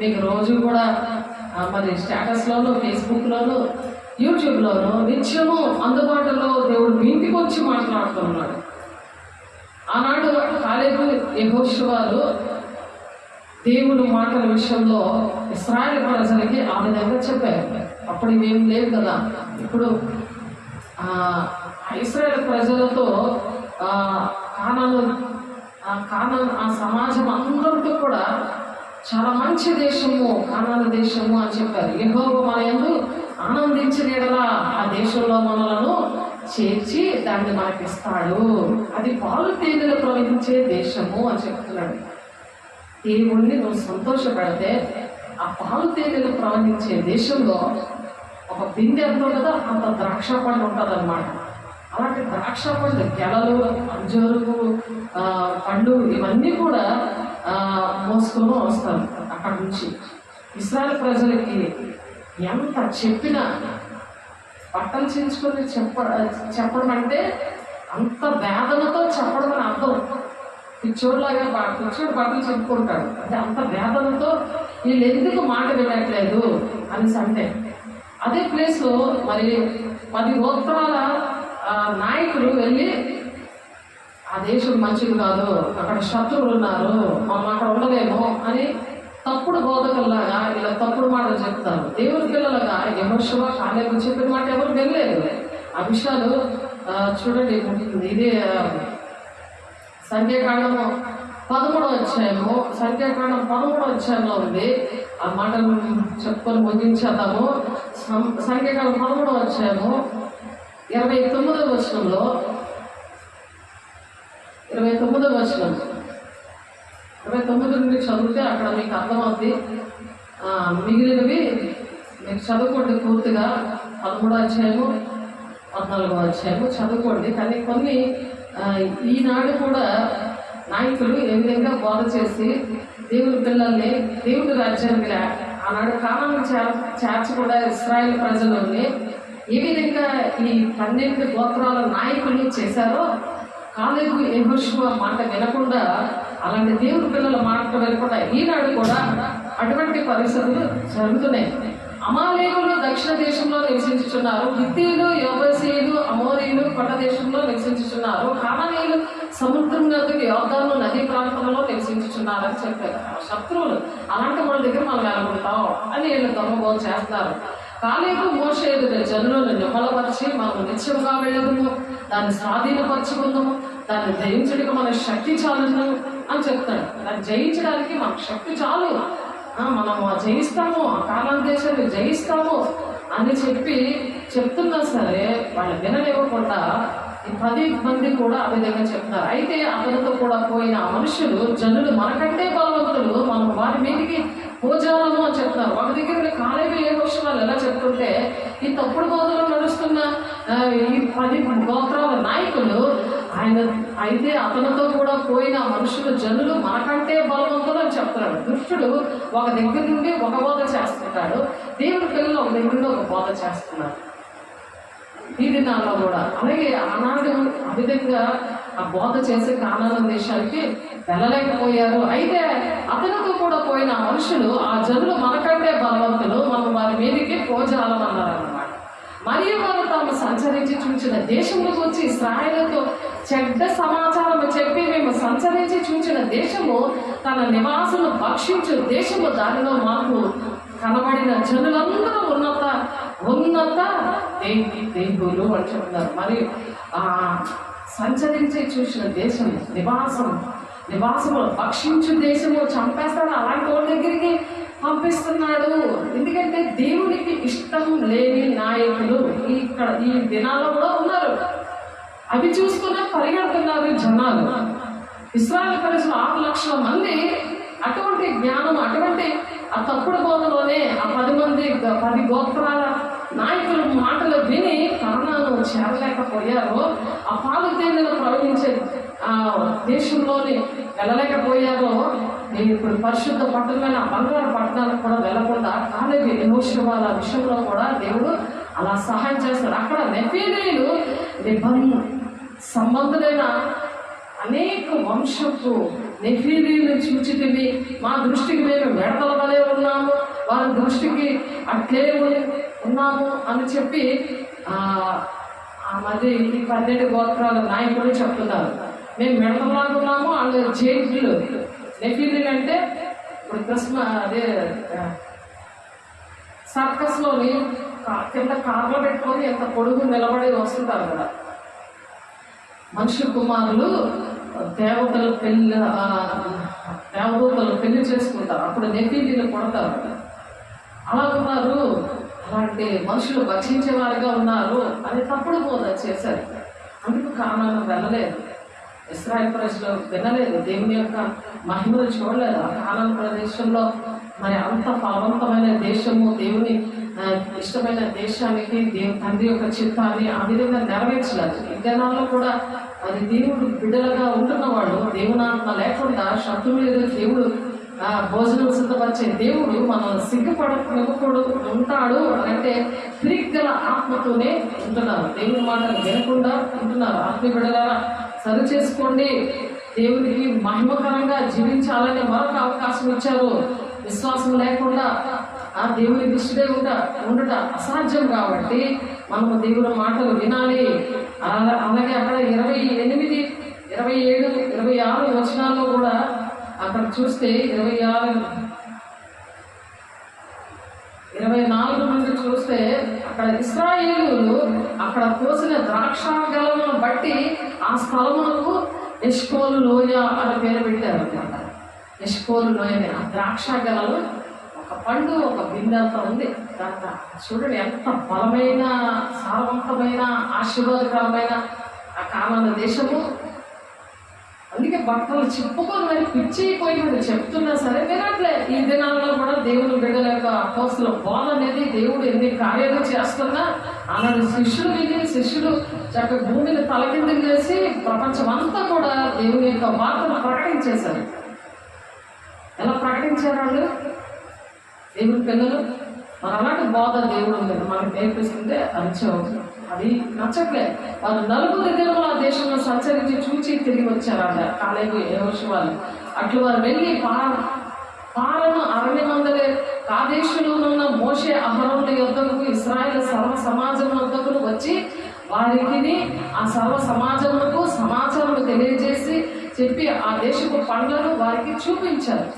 మీకు రోజు కూడా మరి స్టేటస్లోను, ఫేస్బుక్లోను, యూట్యూబ్లోను నిత్యము అందుబాటులో దేవుడు మీ ఇంటికి వచ్చి మాట్లాడుతున్నాడు. ఆనాడు కాలేబు యెహోషువలు దేవుని మాటల విషయంలో ఇశ్రాయేలు ప్రజలకి ఆ విధంగా చెప్పారు. అప్పుడు ఇవేం లేవు కదా. ఇప్పుడు ఇశ్రాయేలు ప్రజలతో కానాను ఆ సమాజం అందరితో కూడా చాలా మంచి దేశము కానాను దేశము అని చెప్పారు. యెహోవా మన యందు ఆనందించిన యెడల ఆ దేశంలో మనలను చేర్చి దాన్ని మనకిస్తాడు. అది పాలు తేనెలు ప్రవహించే దేశము అని చెప్తున్నాడు. దేవుణ్ణి నువ్వు సంతోషపెడితే ఆ పాలు తేనెలు ప్రవహించే దేశంలో ఒక బిందె ఎంత ఉంటుందో అంత ద్రాక్ష పండు ఉంటుంది అన్నమాట. అలాంటి ద్రాక్ష పండు, గెలలు, అంజూరు పండ్లు ఇవన్నీ కూడా మోసుకొని వస్తారు అక్కడ నుంచి. ఇశ్రాయేలు ప్రజలకి ఎంత చెప్పినా బట్టలు చించుకొని చెప్పడం అంటే అంత వేదనతో చెప్పడం అని అర్థం. పిచ్చోడ్లాగా పిచ్చోడు బట్టలు చెప్పుకుంటాడు. అంటే అంత వేదనతో వీళ్ళు ఎందుకు మాట వినట్లేదు అనేసి అంటే అదే ప్లేస్లో మరి 10 గోత్రాల నాయకులు వెళ్ళి ఆ దేశం మంచిది కాదు, అక్కడ శత్రువులు ఉన్నారు, మనం అక్కడ ఉండలేము అని తప్పుడు బోధకుల్లాగా ఇలా తప్పుడు మాటలు చెప్తారు. దేవుని పిల్లలుగా యెహోషువ కాలేబు చెప్పిన మాట ఎవరు వెళ్ళలేదు. ఆ విషయాలు చూడండి. ఇది సంఖ్యాకాండము 13వ అధ్యాయము, సంఖ్యాకాండం 13వ అధ్యాయంలో ఉంది. ఆ మాటలు చెప్పుకొని ముగించేద్దాము. సంఖ్యాకాండం 13వ అధ్యాయము 29వ వచనంలో 29వ వచనం 29 నుండి చదివితే అక్కడ మీకు అర్థమవుతుంది. మిగిలినవి మీరు చదువుకోండి పూర్తిగా. 13వ అధ్యాయము 14వ అధ్యాయము చదువుకోండి. కానీ కొన్ని ఈనాడు కూడా నాయకులు ఏ విధంగా బోధ చేసి దేవుని పిల్లల్ని దేవుని రాజ్యానికి ఆనాడు కానాను చేర్చకుండా ఇశ్రాయేలు ప్రజలని ఏ విధంగా ఈ 12 గోత్రాల నాయకులు చేశారో, కాలేబు యెహోషువ మాట వినకుండా, అలాంటి దేవుని పిల్లల మాట వినకుండా ఈనాడు కూడా అటువంటి పరిస్థితులు జరుగుతున్నాయి. అమాలేకులు దక్షిణ దేశంలో నివసించుచున్నారు, హిత్తీయులు, యెబూసీయులు, అమోరీయులు కొండ దేశంలో నివసించుచున్నారు, కానానీయులు సముద్రం నదికి యోర్దాను నదీ ప్రాంతంలో నివసించుచున్నారు అని చెప్పారు. శత్రువులు అలాంటి వాళ్ళ దగ్గర మనం వెళ్ళకుంటాం అని వీళ్ళు దొంగబోధ చేస్తున్నారు. కాలేబు మోషే ఎదుట జనులను నిమ్మలపరిచి మనం నిత్యముగా వెళ్ళదుము, దాన్ని స్వాధీనపరచుకుందాము, దాన్ని జయించడానికి మన శక్తి చాలును అని చెప్తాడు. దాన్ని జయించడానికి మనకు శక్తి చాలు, మనం జయిస్తాము, కానాను దేశాన్ని జయిస్తాము అని చెప్తున్నా సరే వాళ్ళు విననివ్వకుండా ఈ 10 మంది కూడా ఆ విధంగా చెప్తారు. అయితే అతనితో కూడా పోయిన మనుషులు జనులు మనకంటే బలవంతులు, మనం వారి మీదకి పోజాలము అని చెప్తారు. ఒక దగ్గర కాలేబు యెహోషువ ఎలా చెప్తుంటే ఈ తప్పుడు బోధలో నడుస్తున్న ఈ 10 గోత్రాల నాయకులు అయితే అతనితో కూడా పోయిన మనుషులు జనులు మనకంటే బలవంతులు అని చెప్తున్నాడు. దుష్టుడు ఒక దగ్గర నుండి ఒక బోధ చేస్తుంటాడు, దేవుని పిల్లలు ఒక దగ్గర నుండి ఒక బోధ చేస్తున్నారు ఈ దినాల్లో కూడా. అలాగే ఆనాడు ఆ విధంగా ఆ బోధ చేసి కానాను దేశానికి వెళ్ళలేకపోయారు. అయితే అతనితో కూడా పోయిన మనుషులు ఆ జనులు మనకంటే బలవంతులు, మనం వారి మీదకి పోజాలమన్నారన్నమాట. మరియు వారు తాము సంచరించి చూచిన దేశంలోకి వచ్చి ఇశ్రాయేలుతో చెడ్డ సమాచారం చెప్పి, మేము సంచరించి చూచిన దేశము తన నివాసులు భక్షించు దేశము, దానిలో మాకు కనబడిన జనులందరూ ఉన్నత దేవులు అని చెప్తున్నారు. మరి సంచరించి చూసిన దేశం నివాసము భక్షించు దేశము చంపేస్తాడు, అలాంటి వాళ్ళ దగ్గరికి పంపిస్తున్నాడు. ఎందుకంటే దేవునికి ఇష్టం లేని నాయకులు ఇక్కడ ఈ దినాల్లో కూడా ఉన్నారు. అవి చూసుకునే పరిగెడుతున్నారు జనాలు. ఇశ్రాయేలు ప్రజలు 6 లక్షల మంది అటువంటి జ్ఞానం, అటువంటి ఆ తప్పుడు బోధలోనే ఆ 10 గోత్రాల నాయకుల మాటలు విని కానాను చేరలేకపోయారు. ఆ పాలు తేనెలు ప్రవహించే దేశంలోని వెళ్ళలేకపోయారు. ఇప్పుడు పరిశుద్ధ పట్టణమైన బంగారు పట్టణాలకు కూడా వెళ్ళకుండా కాలేబు యెహోషువ విషయంలో కూడా దేవుడు అలా సహాయం చేస్తాడు. అక్కడ నెఫీలీయులు సంబంధులైన అనేక వంశపు నెఫీలీయులు చూచితివి, మా దృష్టికి మేము మెడతల వలె ఉన్నాము, వారి దృష్టికి అట్లే ఉన్నాము అని చెప్పి మధ్య ఈ 12 గోత్రాల నాయకులు చెప్తున్నారు. మేము మెడతలాగా ఉన్నాము, వాళ్ళు జైలు. నెఫీలీలు అంటే ఇప్పుడు సర్కస్లోని కింద కార్లో పెట్టుకొని ఎంత పొడుగు నిలబడి వస్తుంటారు కదా, మనుష్య కుమారులు దేవతల పెళ్లి చేసుకుంటారు, అప్పుడు నెఫీలీలు పుడతారు. అలా ఉన్నారు, అలాంటి మనుషులు భక్షించేవారుగా ఉన్నారు అని తప్పుడు బోధ చేశారు. అందుకు కానాను వెళ్ళలేదు, ఇశ్రాయేలు ప్రజలు వినలేదు, దేవుని యొక్క మహిమను చూడలేదు. ఆ కానాను ప్రదేశంలో మరి అంత ఫలవంతమైన దేశము, దేవుని ఇష్టమైన దేశానికి తండ్రి యొక్క చిత్తాన్ని ఆ విధంగా నెరవేర్చలేదు. ఈ దినాల్లో కూడా అది దేవుడు బిడ్డలుగా ఉంటున్నవాడు, దేవునాత్మ లేకుండా శత్రువులు దేవుడు భోజనం సిద్ధపరిచే దేవుడు మనల్ని సిగ్గుపడకూడదు ఉంటాడు అంటే తిరిగల ఆత్మతోనే ఉంటున్నారు. దేవుని మాటలు వినకుండా ఉంటున్నారు. ఆత్మ బిడ్డలారా సరి చేసుకోండి, దేవునికి మహిమకరంగా జీవించాలనే మరొక అవకాశం ఇచ్చారు. విశ్వాసం లేకుండా ఆ దేవుని దృష్టిదే ఉండట అసాధ్యం కాబట్టి మనము దేవుని మాటలు వినాలి. అలాగే అక్కడ 28, 27, 26 వచనాల్లో కూడా అక్కడ చూస్తే 26, 24 నుండి చూస్తే అక్కడ ఇశ్రాయేలీయులు అక్కడ కోసిన ద్రాక్ష గెలలను బట్టి ఆ స్థలమునకు ఎష్కోలు లోయ అని పేరు పెట్టారు అనమాట. ఎష్కోలు లోయని ఆ ద్రాక్ష గెలలు ఒక పండు ఒక బిందెంత ఉంది. దాంట్లో చూడండి ఎంత బలమైన, సారవంతమైన, ఆశీర్వాదకరమైన ఆ కానాను దేశము. అందుకే బట్టలు చిప్పుకొని మరి పిచ్చిపోయినట్టు చెప్తున్నా సరే వినట్లే. ఈ దినాల్లో కూడా దేవుని బిడ్డల యొక్క అపోస్తల బోధ అనేది దేవుడు ఎన్ని కార్యాలు చేస్తున్నా అలాంటి శిష్యులు చక్కగా భూమిని తలకిందులు చేసి ప్రపంచం అంతా కూడా దేవుని యొక్క వార్తను ప్రకటించేశారు. ఎలా ప్రకటించారు వాళ్ళు? దేవుని పిల్లలు మరి అలాంటి బోధ దేవుడు మనకు నేర్పిస్తుంటే అది నచ్చట్లే. వారు 40 దినములు ఆ దేశంలో సంచరించి చూచి తిరిగి వచ్చారంట కాలేబు యెహోషువ వాళ్ళు. అట్లు వారు వెళ్ళి పారను అరణ్యమందలే కాదేశులోనున్న మోషే అహరోనుల యొద్దకు ఇశ్రాయేలు సర్వ సమాజం యొద్దకు వచ్చి వారికి ఆ సర్వ సమాజములకు సమాచారం తెలియజేసి చెప్పి ఆ దేశపు పండ్లను వారికి చూపించారు.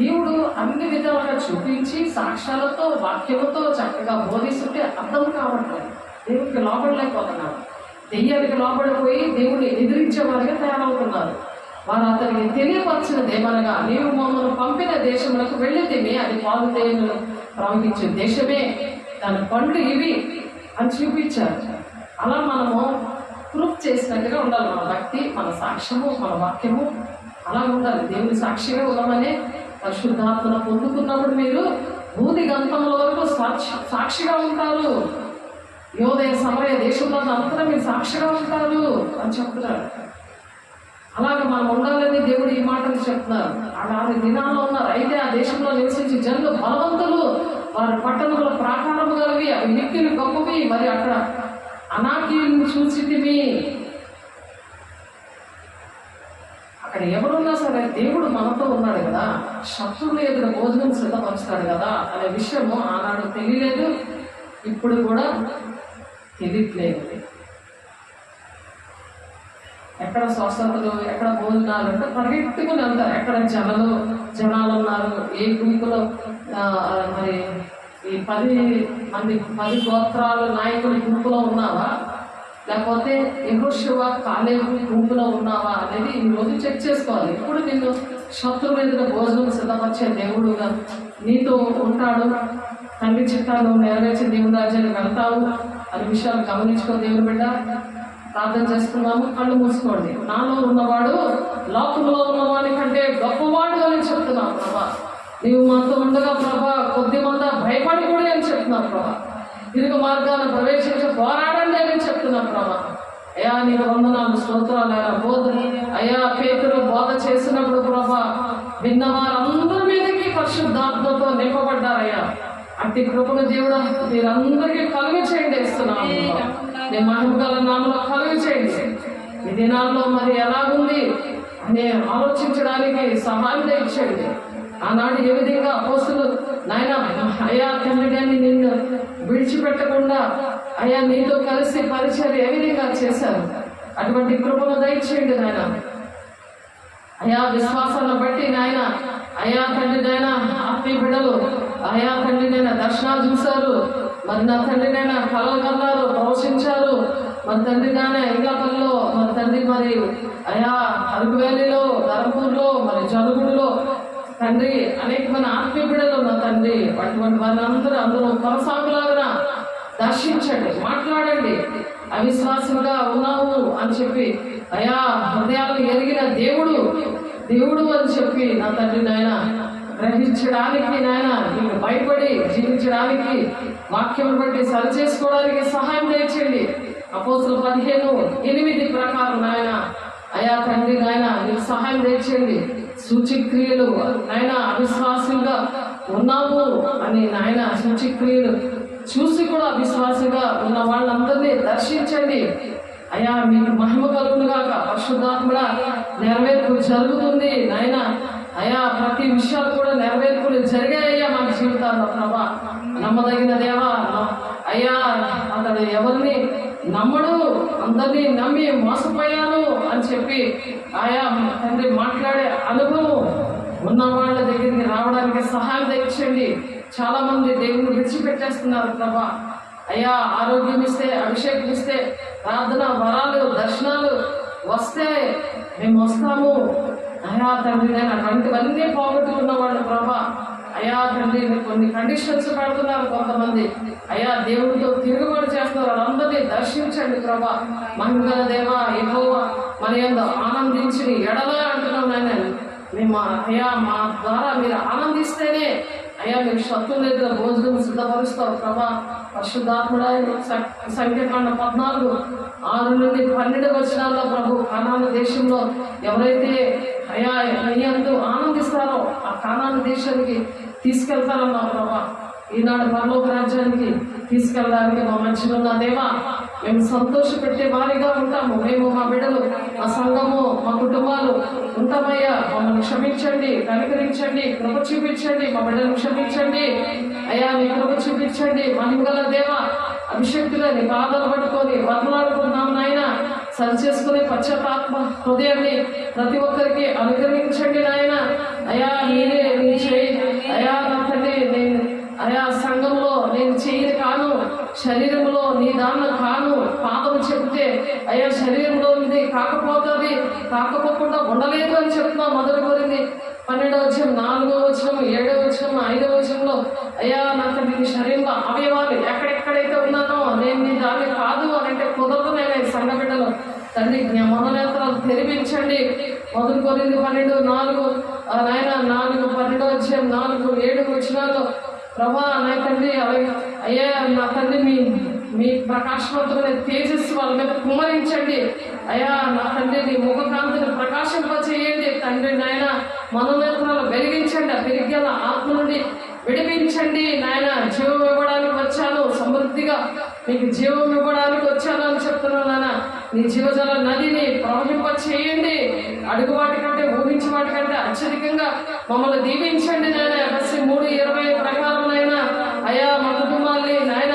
దేవుడు అన్ని విధాలుగా చూపించి సాక్ష్యాలతో వాక్యముతో చక్కగా బోధిస్తుంటే అర్థం కావట్లేదు. దేవుడికి లోపడలేకపోతున్నారు. దెయ్యానికి లోపడిపోయి దేవుడిని ఎదిరించే వారిగా తయారవుతున్నారు. వారు అతనికి తెలియపరిచినది ఏమనగా, నీవు మమ్మల్ని పంపిన దేశములకు వెళ్ళితేనే అది పాలు తేనెలు ప్రవహించే దేశమే, దాని పండ్లు ఇవి అని చూపించారు. అలా మనము ప్రూఫ్ చేసినట్టుగా ఉండాలి. మన భక్తి, మన సాక్ష్యము, మన వాక్యము అలా ఉండాలి. దేవుని సాక్షిగా ఉండమనే పరిశుద్ధాత్మను పొందుకున్నప్పుడు మీరు భూమి గంతముల వరకు సాక్షిగా ఉంటారు. యోదయ సమయ దేశంలో అంతా మీరు సాక్షిగా ఉంటారు అని చెప్తున్నారు. అలాగే మనం ఉండాలని దేవుడు ఈ మాటలు చెప్తున్నారు. అలాంటి దినాల్లో ఉన్నారు. అయితే ఆ దేశంలో నివసించి జనులు బలవంతులు, వారి పట్టణముల ప్రాకారము కలిగి అవి నిక్కిలు గొప్పవి. మరి అక్కడ అనాకీయులను చూసితిమి. అక్కడ ఎవరున్నా సరే దేవుడు మనతో ఉన్నాడు కదా, శత్రువుల ఎదుట భోజనం సిద్ధపరుస్తాడు కదా అనే విషయము ఆనాడు తెలియలేదు, ఇప్పుడు కూడా తెలియట్లేదు. ఎక్కడ స్వస్థతలు, ఎక్కడ భోజనాలు అంటే పరిగెత్తుకుని వెళ్తారు. ఎక్కడ జనాలు ఉన్నారు, ఏ గుంపులో మరి ఈ 10 గోత్రాలు నాయకుల గుంపులో ఉన్నావా, లేకపోతే యెహోషువ కాలేబు గుంపులో ఉన్నావా అనేది ఈరోజు చెక్ చేసుకోవాలి. ఇప్పుడు నిన్ను శత్రువుల ఎదుట భోజనం సిద్ధపరిచే దేవుడుగా నీతో ఉంటాడు. తండ్రి చిత్తాన్ని నెరవేర్చే దేవుని రాజ్యానికి వెళ్తావు అనే విషయాలు గమనించుకో. దేవుని బిడ్డ ప్రార్థన చేసుకున్నాము. కళ్ళు మూసుకోండి. నాలో ఉన్నవాడు లోకంలో ఉన్నవాడి కంటే గొప్పవాడు అని చెప్తున్నావు ప్రభా. నీవు మాతో ఉండగా ప్రభా కొద్ది మంది భయపడి కూడా అని చెప్తున్నావు ప్రభా. తిరుగు మార్గాన్ని ప్రవేశించి పోరాడండి అని చెప్తున్నాం ప్రభా. అయ్యా నీకు వందనాలు, స్తోత్రాలు. అయ్యా పేతురు బోధ చేసినప్పుడు ప్రభా విన్న వారందరి మీదకి పరిశుద్ధాత్మతో నింపబడ్డారయ్యా. అట్టి కృపను దేవుడు మీరందరికీ కలుగు చేయండి ఇస్తున్నాము. నీ మహిమగల నామలో కలుగు చేయండి. ఈ దినాల్లో మరి ఎలాగుంది అని ఆలోచించడానికి సహాయం తెచ్చేయండి. ఆనాడు ఏ విధంగా అపోస్తులు నాయన అయ్యా తండ్రిని నిన్ను విడిచిపెట్టకుండా అయ్యా నీతో కలిసి పరిచయం ఏ విధంగా చేశారు, అటువంటి కృపను దయచేయండి నాయన. అయ్యా విశ్వాసాన్ని బట్టి నాయన అయ్యా తండ్రి నాయన ఆత్మీయ బిడ్డలు అయ్యా తండ్రి నైనా దర్శనాలు చూశారు. మరి నా తండ్రి నైనా కలలు కన్నారు, ప్రవశించారు. మన తండ్రి నాయన ఇంగ్లపల్లిలో, మన తండ్రి మరి అయ్యా అరకువేలిలో, ధర్మపూర్లో, మరి జలుగుడిలో తండ్రి అనేకమైన ఆత్మీయ బిడ్డలు నా తండ్రి అటువంటి వారిని అందరూ కొనసాగులాగా దర్శించండి, మాట్లాడండి. అవిశ్వాసంగా ఉన్నావు అని చెప్పి అయా హృదయాలను ఎరిగిన దేవుడు అని చెప్పి నా తండ్రి నాయన గ్రహించడానికి నాయన నీకు భయపడి జీవించడానికి వాక్యం బట్టి సరి చేసుకోవడానికి సహాయం తెచ్చండి. అపోస్తుల 15:8 ప్రకారం నాయన అయా తండ్రి నాయన నీకు సహాయం తెచ్చండి. సూచక్రియలు నాయన అవిశ్వాసంగా ఉన్నాము అని నాయన సూచక్రియలు చూసి కూడా అవిశ్వాసంగా ఉన్న వాళ్ళందరినీ దర్శించండి. అయ్యా మీకు మహిమ కలుగును గాక. పరిశుద్ధాత్మడ నెరవేర్పు జరుగుతుంది నాయన. అయ్యా ప్రతి విషయాలు కూడా నెరవేర్పులు జరిగాయ్యా మన జీవితాల్లో ప్రభా. నమ్మదగిన దేవా అయ్యా, అతడు ఎవరిని నమ్మడు, అందరినీ నమ్మి మోసపోయాను అని చెప్పి ఆయా తండ్రి మాట్లాడే అనుభవం ఉన్న వాళ్ళ దగ్గరికి రావడానికి సహాయం తెచ్చండి. చాలా మంది దేవుని విడిచిపెట్టేస్తున్నారు ప్రభా. అయ్యా ఆరోగ్యం ఇస్తే, అభిషేకం ఇస్తే, ప్రార్థన వరాలు దర్శనాలు వస్తే మేము వస్తాము అయ్యా తండ్రి. నేను అటువంటివన్నీ పోగొట్టుకున్న వాళ్ళు ప్రభా. అయ్యా తండ్రి కొన్ని కండిషన్స్ పెడుతున్నారు కొంతమంది. అయ్యా దేవుడితో తిరుగుబాటు చేస్తున్నారు, వాళ్ళందరినీ దర్శించండి ప్రభా. మహిమగల దేవా యెహోవా మన యందు ఆనందించి ఎడల అంటున్నాం నాయన. మేము అయ్యా మా ద్వారా మీరు ఆనందిస్తేనే అయ్యా మీరు శత్రువుల దగ్గర భోజనం సిద్ధపరుస్తావు ప్రభా. పరిశుద్ధాత్ముడ సంఖ్యాకాండ 14:6-12 వచనాల్లో ప్రభు కానాను దేశంలో ఎవరైతే అయ్యా నీ యందు ఆనందిస్తారో ఆ కానాను దేశానికి తీసుకెళ్తారన్నావు ప్రభా. ఈనాడు పరలోక రాజ్యానికి తీసుకెళ్ళడానికి మా మధ్యలో ఉన్న దేవా మేము సంతోషపెట్టే వారిగా ఉంటాము. మేము మా బిడ్డలు, మా సంఘము, మా కుటుంబాలు ఉంటామయ్యా. మమ్మల్ని క్షమించండి, కనికరించండి, కృప చూపించండి. మా బిడ్డలు క్షమించండి అయ్యా, మీ కృప చూపించండి. మహిమగల దేవా అభిషక్తులని పాదాలు పట్టుకొని బతలాడుకుంటున్నాం నాయన. సరి చేసుకునే పశ్చాత్తాత్మ హృదయాన్ని ప్రతి ఒక్కరికి అనుగ్రహించండి నాయన. అయ్యా మీరే నీ చేయి అయ్యా నా తండ్రి. నేను అయా సంఘంలో నేను చేయని కాను, శరీరంలో నీ దాన్ని కాను. పాపము చెబితే అయ్యా శరీరంలో ఉంది కాకపోతుంది, కాకపోకుండా ఉండలేదు అని చెప్తున్నావు. మొదటి కోరింది 12వ వచనం, 4వ వచనం, 7వ వచనం, 5వ వచనంలో అయ్యా నాకు నీ శరీరంలో అవయవాలు ఎక్కడెక్కడైతే ఉన్నానో నేను నీ దాన్ని కాదు అని అంటే కుదరదు. నేను సంఘ బిడ్డలు తండ్రి మనోనేత్రాలు తెరిపించండి. మొదటి కోరింది 12:4 నాయన 4:12 వచ్చాం, 4-7 వచనాల్లో ప్రభా నా తండ్రి అలాగే అయ్యా నా తండ్రి మీ ప్రకాశవంతమైన తేజస్సు వాళ్ళ మీద కుమ్మరించండి అయ్యా. నా తండ్రి నీ ముఖకాంతిని ప్రకాశింపచేయండి తండ్రి నాయన. మనోనేత్రాలు వెలిగించండి, ఆ పెరిగేల ఆత్మ నుండి విడిపించండి నాయన. జీవం ఇవ్వడానికి వచ్చాను, సమృద్ధిగా మీకు జీవం ఇవ్వడానికి వచ్చాను అని చెప్తున్నాను నాయన. నీ జీవజల నదిని ప్రవహింప చేయండి. అడుగు వాటి కంటే ఊహించే వాటి కంటే అత్యధికంగా మమ్మల్ని దీవించండి నాయన. ఎఫ్ఎస్సి 3:20 ప్రకారం నాయన అయ్యా మా కుటుంబాన్ని నాయన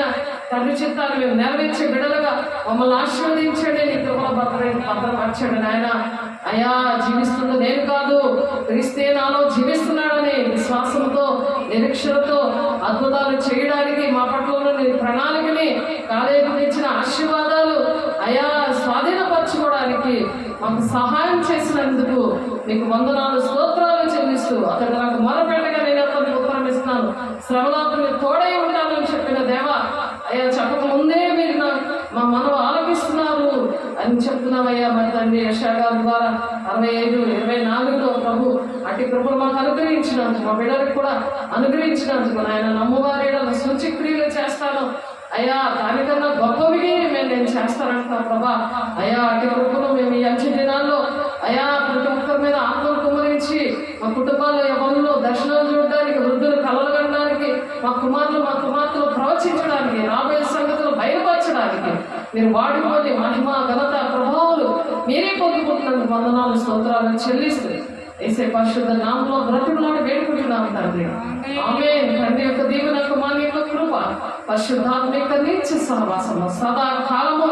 తండ్రి చిత్తాన్ని మేము నెరవేర్చే బిడ్డలుగా మమ్మల్ని ఆశీర్వదించండి. నీ కృపల భద్రపరచండి నాయన. అయ్యా జీవిస్తుంది నేను కాదు, క్రీస్తే నాలో జీవిస్తున్నాడని విశ్వాసంతో నిరీక్షణతో అద్భుతాలు చేయడానికి మా పట్ల నీ ప్రణాళికని కాలేజీకి ఇచ్చిన ఆశీర్వాదాలు అయ్యా స్వాధీనపరచుకోవడానికి మాకు సహాయం చేసినందుకు మీకు వందనాలు స్తోత్రాలు చెల్లిస్తూ అతడు నాకు మొరపెట్టగా నేను అతనికి ఉత్తరం ఇస్తున్నాను. శ్రమలో అతనికి తోడై ఉంటానని చెప్పిన దేవా అయ్యా చెప్పక ముందే మీరు మా మనవ ఆలపిస్తున్నారు అని చెప్తున్నామయ్యా. మరి తండ్రి యెషయా ద్వారా 65:24లో ప్రభు అట్టి కృపలు మాకు అనుగ్రహించినందుకు, మా బిడ్డలకు కూడా అనుగ్రహించినందుకు నాయన నమ్మవారి సూచక్రియలు చేస్తాను అయ్యా. దానికన్నా గొప్పవి నేను చేస్తానంటున్నాను ప్రభా. అయ్యా అట్టి కృపను మేము ఈ అంచె దినాల్లో అయ్యా ప్రతి ఒక్కరి మీద ఆత్మలు కుమ్మరించి మా కుటుంబాల్లో ఎవరిలో దర్శనాలు చూడడానికి, వృద్ధులు కలలు కనడానికి, మా కుమార్తెలు ప్రవచించడానికి, రాబోయే సంగతులు బయలుపరచడానికి మీరు వాడుకోని మహిమ ఘనత ప్రభావాలు మీరే పొందుకుంటున్నందుకు వందనాలు స్తోత్రాలను చెల్లిస్తూ యేసే పరిశుద్ధ నామములో బ్రతుకులాడి వేడుకుంటున్నాం తండ్రి. ఆమేన్. తండ్రి యొక్క దీవెన, కుమారుని యొక్క కృప, పరిశుద్ధాత్మ యొక్క నిత్య సహవాసము సదా కాలము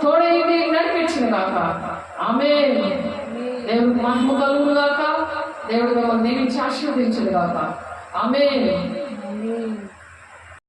తోడైంది నడిపించిన గాక. ఆమేన్. దేవుడికి మహిమ కలుగును గాక. దేవుడు మిమ్మల్ని దీవించి ఆశీర్వదించును గాక. ఆమేన్.